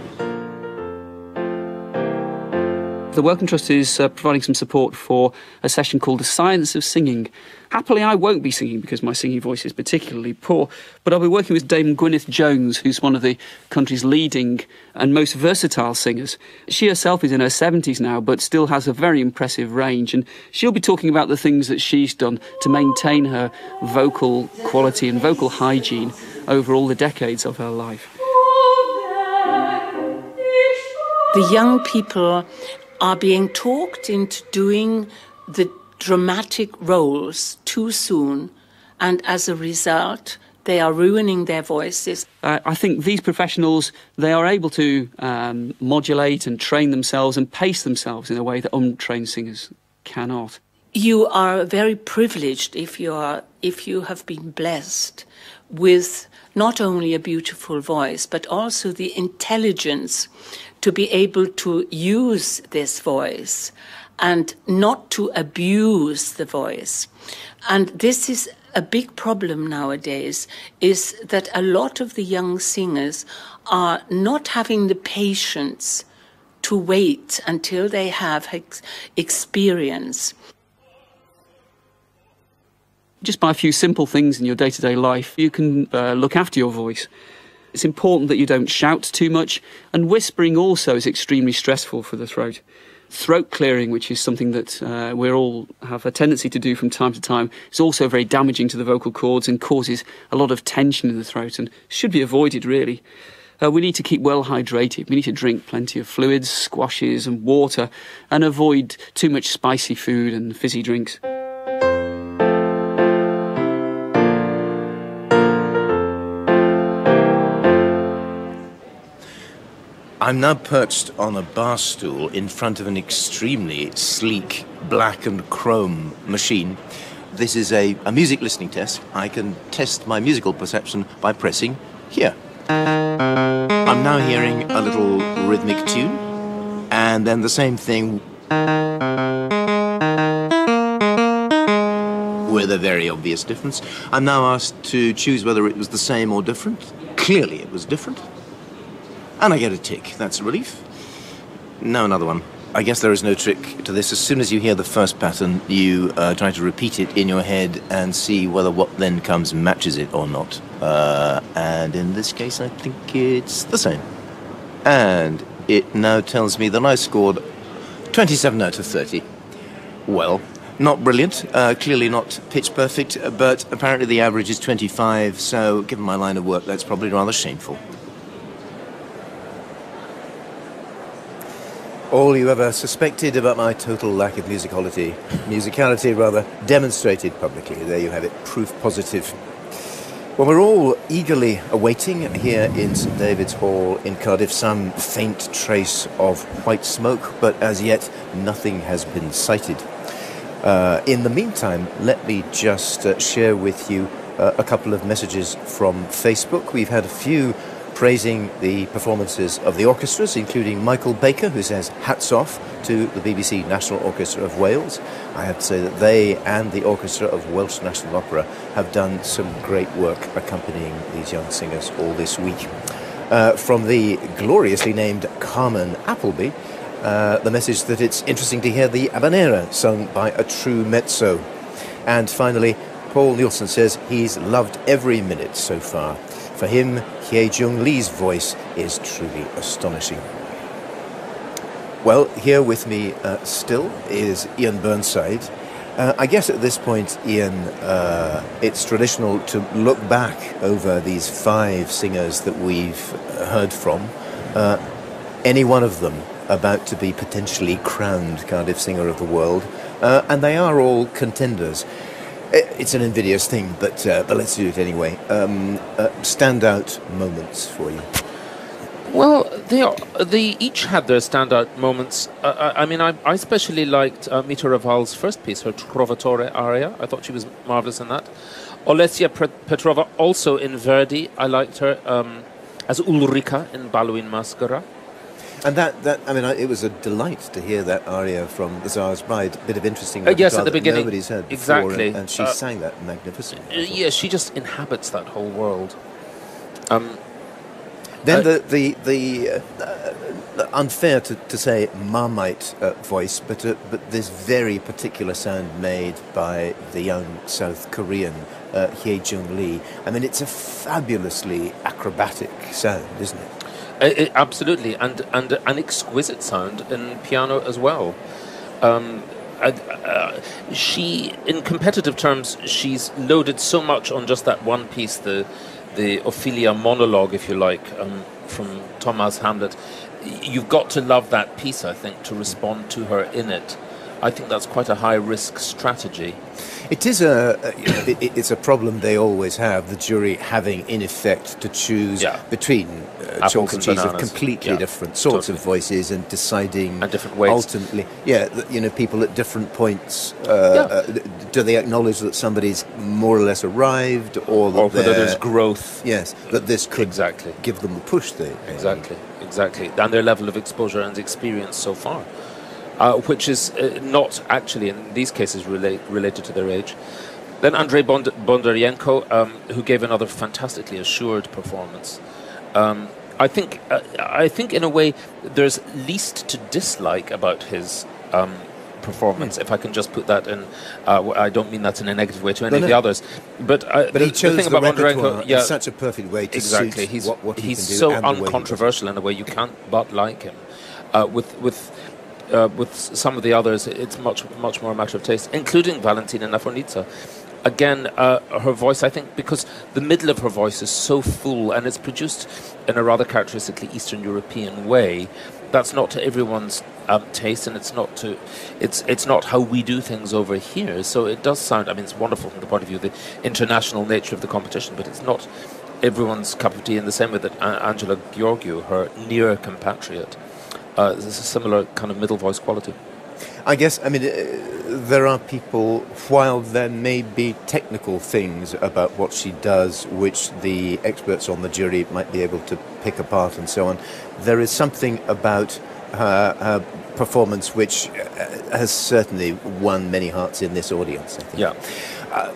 I: The Wellcome Trust is providing some support for a session called The Science of Singing. Happily, I won't be singing because my singing voice is particularly poor, but I'll be working with Dame Gwyneth Jones, who's one of the country's leading and most versatile singers. She herself is in her 70s now, but still has a very impressive range, and she'll be talking about the things that she's done to maintain her vocal quality and vocal hygiene over all the decades of her life.
K: The young people are being talked into doing the dramatic roles too soon, and as a result, they are ruining their voices.
I: I think these professionals, they are able to modulate and train themselves and pace themselves in a way that untrained singers cannot.
K: You are very privileged if you have been blessed with not only a beautiful voice, but also the intelligence to be able to use this voice and not to abuse the voice. And this is a big problem nowadays, is that a lot of the young singers are not having the patience to wait until they have experience.
I: Just by a few simple things in your day-to-day life, you can look after your voice. It's important that you don't shout too much, and whispering also is extremely stressful for the throat. Throat clearing, which is something that we all have a tendency to do from time to time, is also very damaging to the vocal cords and causes a lot of tension in the throat and should be avoided, really. We need to keep well hydrated. We need to drink plenty of fluids, squashes and water, and avoid too much spicy food and fizzy drinks.
A: I'm now perched on a bar stool in front of an extremely sleek black and chrome machine. This is a music listening test. I can test my musical perception by pressing here. I'm now hearing a little rhythmic tune, and then the same thing with a very obvious difference. I'm now asked to choose whether it was the same or different. Clearly it was different. And I get a tick. That's a relief. Now another one. I guess there is no trick to this. As soon as you hear the first pattern, you try to repeat it in your head and see whether what then comes matches it or not. And in this case, I think it's the same. And it now tells me that I scored 27 out of 30. Well, not brilliant, clearly not pitch perfect, but apparently the average is 25, so given my line of work, that's probably rather shameful. All you ever suspected about my total lack of musicality demonstrated publicly. There you have it, proof positive. Well, we're all eagerly awaiting here in St David's Hall in Cardiff some faint trace of white smoke, but as yet nothing has been sighted. In the meantime, let me just share with you a couple of messages from Facebook. We've had a few praising the performances of the orchestras, including Michael Baker, who says hats off to the BBC National Orchestra of Wales. I have to say that they and the Orchestra of Welsh National Opera have done some great work accompanying these young singers all this week. From the gloriously named Carmen Appleby, the message that it's interesting to hear the habanera sung by a true mezzo. And finally, Paul Nielsen says he's loved every minute so far. For him, H Jung Lee's voice is truly astonishing. Well, here with me still is Ian Burnside. I guess at this point, Ian, it's traditional to look back over these 5 singers that we've heard from. Any one of them about to be potentially crowned Cardiff Singer of the World, and they are all contenders. It's an invidious thing, but let's do it anyway. Standout moments for you.
C: Well, they each had their standout moments. I mean, I especially liked Nita Raval's first piece, her Trovatore aria. I thought she was marvellous in that. Olesia Petrova, also in Verdi. I liked her as Ulrika in Ballo in Maschera.
A: And I mean, it was a delight to hear that aria from The Tsar's Bride. A bit of interesting
C: yes, at the beginning.
A: Nobody's heard before,
C: exactly.
A: and she sang that magnificently.
C: Yeah, she just inhabits that whole world.
A: Then the unfair to say Marmite voice, but this very particular sound made by the young South Korean H Jung Lee. I mean, it's a fabulously acrobatic sound, isn't it?
C: Absolutely, and an exquisite sound in piano as well. She, in competitive terms, she's loaded so much on just that one piece, the Ophelia monologue, if you like, from Thomas Hamlet. You've got to love that piece, I think, to respond to her in it. I think that's quite a high-risk strategy.
A: It is it's a problem they always have, the jury having, in effect, to choose between chalk and cheese of completely different sorts of voices and deciding
C: and different ways.
A: Ultimately, people at different points, do they acknowledge that somebody's more or less arrived, or
C: whether there's growth?
A: Yes, that this could give them the push they
C: Exactly. And their level of exposure and experience so far. Which is not actually, in these cases, related to their age. Then Andrei Bondarenko, who gave another fantastically assured performance. I think in a way, there's least to dislike about his performance, if I can just put that in. I don't mean that in a negative way to any of the others. But
A: he chose
C: the thing about Bondarenko,
A: in such a perfect way to suit what he
C: he's
A: can do,
C: so
A: and
C: uncontroversial in a way you can't but like him. With some of the others, it's much more a matter of taste, including Valentina. again, her voice, I think, because the middle of her voice is so full and it's produced in a rather characteristically Eastern European way, that's not to everyone's taste, and it's not how we do things over here. So it does sound, I mean, it's wonderful from the point of view of the international nature of the competition, but it's not everyone's cup of tea in the same way that Angela Gheorghiu, her near compatriot, there's a similar kind of middle voice quality.
A: I guess, I mean, there are people, while there may be technical things about what she does, which the experts on the jury might be able to pick apart and so on, there is something about her performance which has certainly won many hearts in this audience, I think.
C: Yeah.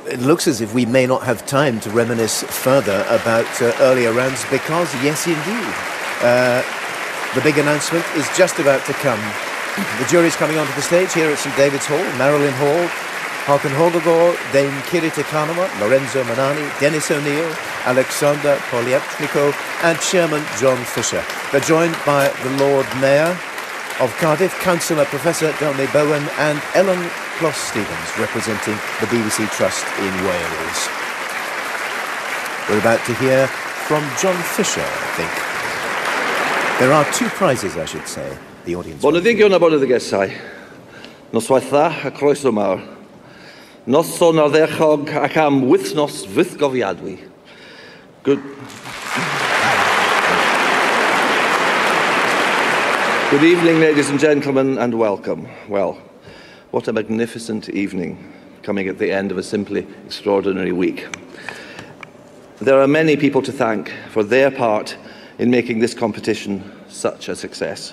A: It looks as if we may not have time to reminisce further about earlier rounds because, yes, indeed, the big announcement is just about to come. The jury's coming onto the stage here at St David's Hall. Marilyn Hall, Håkan Holgård, Dame Kiri Kanawa, Lorenzo Manani, Dennis O'Neill, Alexander Polyepchniko and Chairman John Fisher. They're joined by the Lord Mayor of Cardiff, Councillor Professor Delmy Bowen and Ellen Closs-Stevens, representing the BBC Trust in Wales. We're about to hear from John Fisher, I think. There are two prizes, I should say. The audience.
L: Boneddigion a boneddigesau. Noswaitha a croeso mawr. Noson ar ddechog ac am wythnos fythgofiadwy. Good evening, ladies and gentlemen, and welcome. Well, what a magnificent evening, coming at the end of a simply extraordinary week. There are many people to thank for their part in making this competition such a success.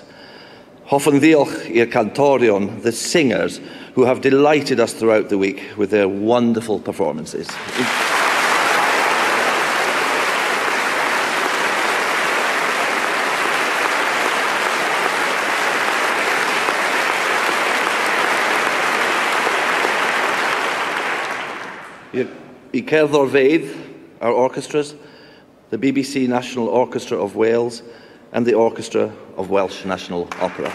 L: Hoffwn ddiolch i'r cantorion, the singers, who have delighted us throughout the week with their wonderful performances. I cerddorfeydd, our orchestras, the BBC National Orchestra of Wales, and the Orchestra of Welsh National Opera.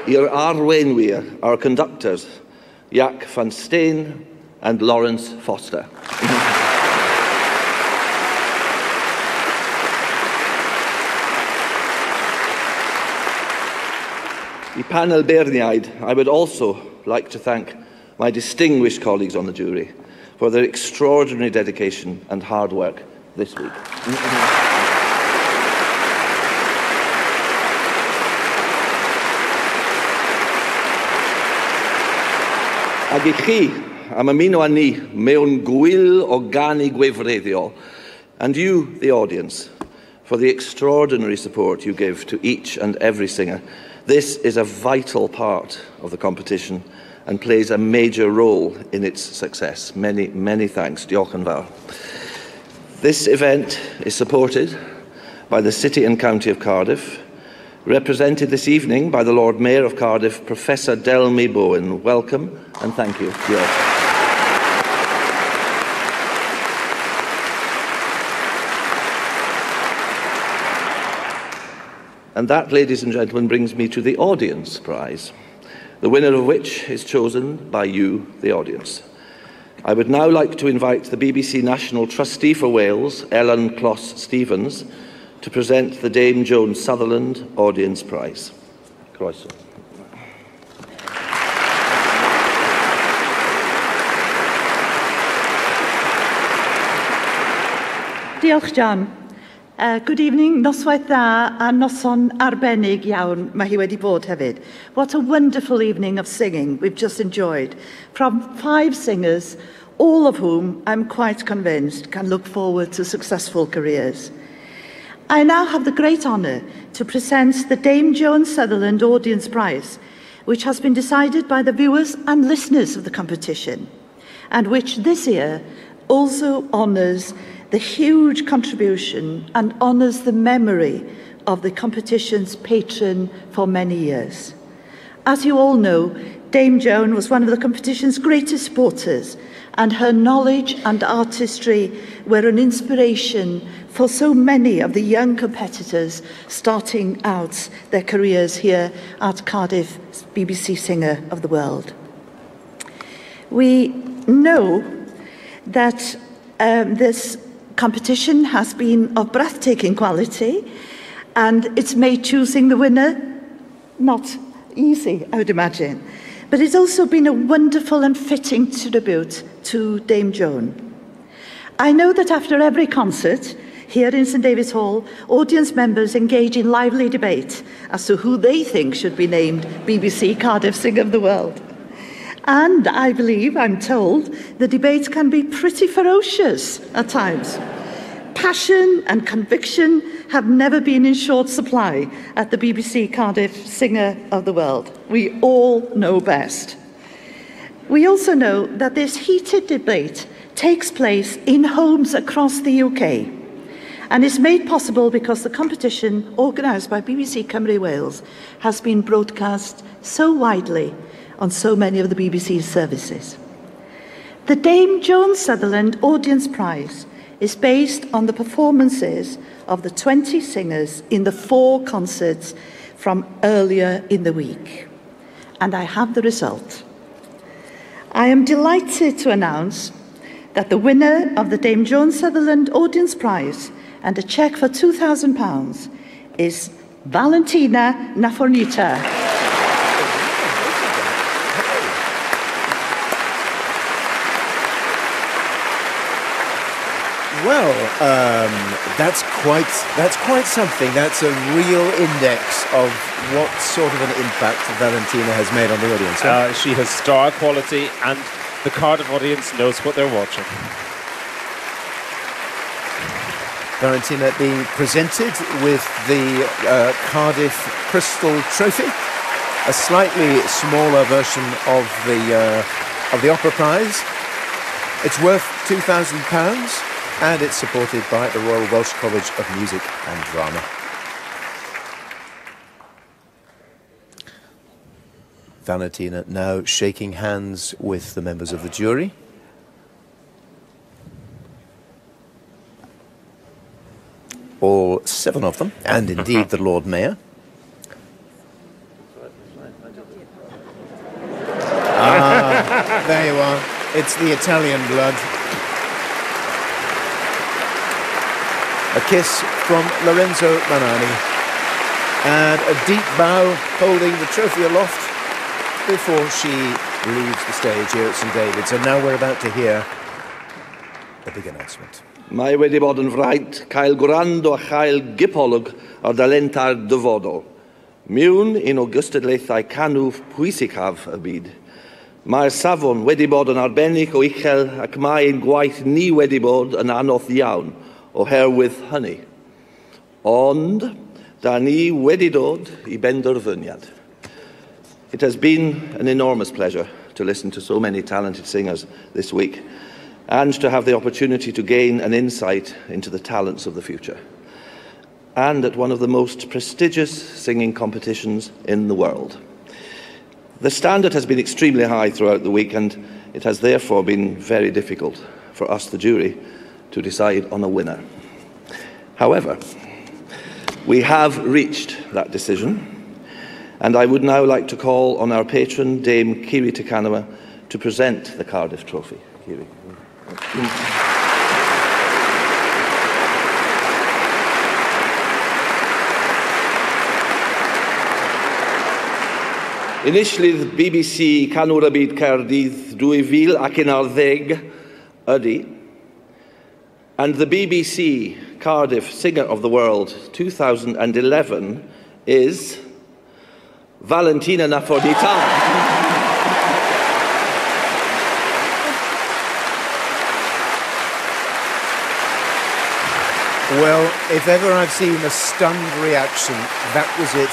L: I'r arweinwyr, our conductors, Jack van Steen and Lawrence Foster. I panel beirniaid, I would also like to thank my distinguished colleagues on the jury for their extraordinary dedication and hard work this week. Ag I chi am ymuno â ni mewn gwyl o ganu gwefreddiol, and you, the audience, for the extraordinary support you give to each and every singer. This is a vital part of the competition and plays a major role in its success. Many, many thanks. Diolch yn fawr. This event is supported by the City and County of Cardiff, represented this evening by the Lord Mayor of Cardiff, Professor Delmy Bowen. Welcome and thank you. Diolch. And that, ladies and gentlemen, brings me to the audience prize, the winner of which is chosen by you, the audience. I would now like to invite the BBC National Trustee for Wales, Ellen Closs-Stevens, to present the Dame Joan Sutherland Audience Prize. Croeso.
M: Diolch, John. Good evening, noswaith dda a noson arbennig iawn mae hi wedi bod hefyd. What a wonderful evening of singing we've just enjoyed from 5 singers, all of whom I'm quite convinced can look forward to successful careers. I now have the great honour to present the Dame Joan Sutherland Audience Prize, which has been decided by the viewers and listeners of the competition, and which this year also honours the huge contribution and honours the memory of the competition's patron for many years. As you all know, Dame Joan was one of the competition's greatest supporters, and her knowledge and artistry were an inspiration for so many of the young competitors starting out their careers here at Cardiff BBC Singer of the World. We know that this competition has been of breathtaking quality, and it's made choosing the winner not easy, I would imagine. But it's also been a wonderful and fitting tribute to Dame Joan. I know that after every concert here in St David's Hall, audience members engage in lively debate as to who they think should be named BBC Cardiff Singer of the World. And I believe, I'm told, the debates can be pretty ferocious at times. Passion and conviction have never been in short supply at the BBC Cardiff Singer of the World. We all know best. We also know that this heated debate takes place in homes across the UK and is made possible because the competition, organised by BBC Cymru Wales, has been broadcast so widely on so many of the BBC's services. The Dame Joan Sutherland Audience Prize is based on the performances of the 20 singers in the 4 concerts from earlier in the week. And I have the result. I am delighted to announce that the winner of the Dame Joan Sutherland Audience Prize and a cheque for £2,000 is Valentina Nafornita.
A: Well, that's quite something. That's a real index of what sort of an impact Valentina has made on the audience.
C: She has star quality, and the Cardiff audience knows what they're watching.
A: Valentina being presented with the Cardiff Crystal Trophy, a slightly smaller version of the Opera Prize. It's worth £2,000. And it's supported by the Royal Welsh College of Music and Drama. Valentina now shaking hands with the members of the jury. All 7 of them, and indeed the Lord Mayor. There you are. It's the Italian blood. A kiss from Lorenzo Manani, and a deep bow holding the trophy aloft before she leaves the stage here at St David's. And now we're about to hear the big announcement.
L: Mae wedi bod yn fraint cael gwrando a chael gipolwg o'r dalentau'r dyfodol. Miwn un o gystadlaethau canwf pwysicaf y byd. Mae'r safon wedi bod yn arbennig o uchel ac mae'n gwaith ni wedi bod yn anodd iawn oherwydd hynny. Ond, da ni wedi dod I benderfyniad. It has been an enormous pleasure to listen to so many talented singers this week and to have the opportunity to gain an insight into the talents of the future. And at one of the most prestigious singing competitions in the world. The standard has been extremely high throughout the week, and it has therefore been very difficult for us, the jury, to decide on a winner. However, we have reached that decision, and I would now like to call on our patron, Dame Kiri to Kanawa, to present the Cardiff Trophy. Kiri. Initially, the BBC Canwr y Byd Caerdydd 2011 ydy, and the BBC Cardiff Singer of the World 2011 is Valentina Nafornita.
A: Well, if ever I've seen a stunned reaction, that was it.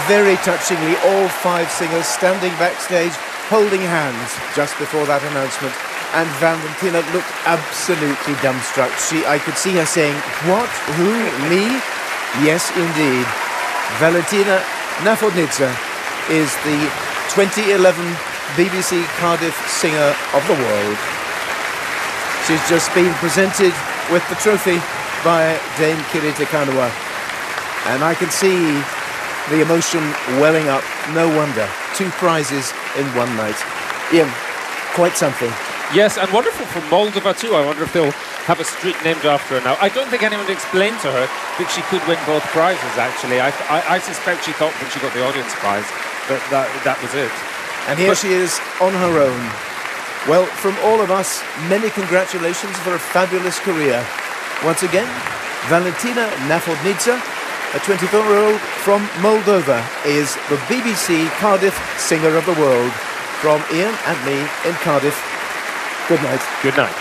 A: Very touchingly, all 5 singers standing backstage, holding hands just before that announcement. And Valentina looked absolutely dumbstruck. I could see her saying, "What? Who? Me?" Yes, indeed. Valentina Nafornita is the 2011 BBC Cardiff Singer of the World. She's just been presented with the trophy by Dame Kiri to Kanawa. And I can see the emotion welling up. No wonder. 2 prizes in one night. Ian, quite something.
C: Yes, and wonderful for Moldova too. I wonder if they'll have a street named after her now. I don't think anyone explained to her that she could win both prizes, actually. I suspect she thought when she got the audience prize that was it.
A: And here she is on her own. Well, from all of us, many congratulations for a fabulous career. Once again, Valentina Navodnitsa, a 24-year-old from Moldova, is the BBC Cardiff Singer of the World. From Ian and me in Cardiff, good night.
C: Good night.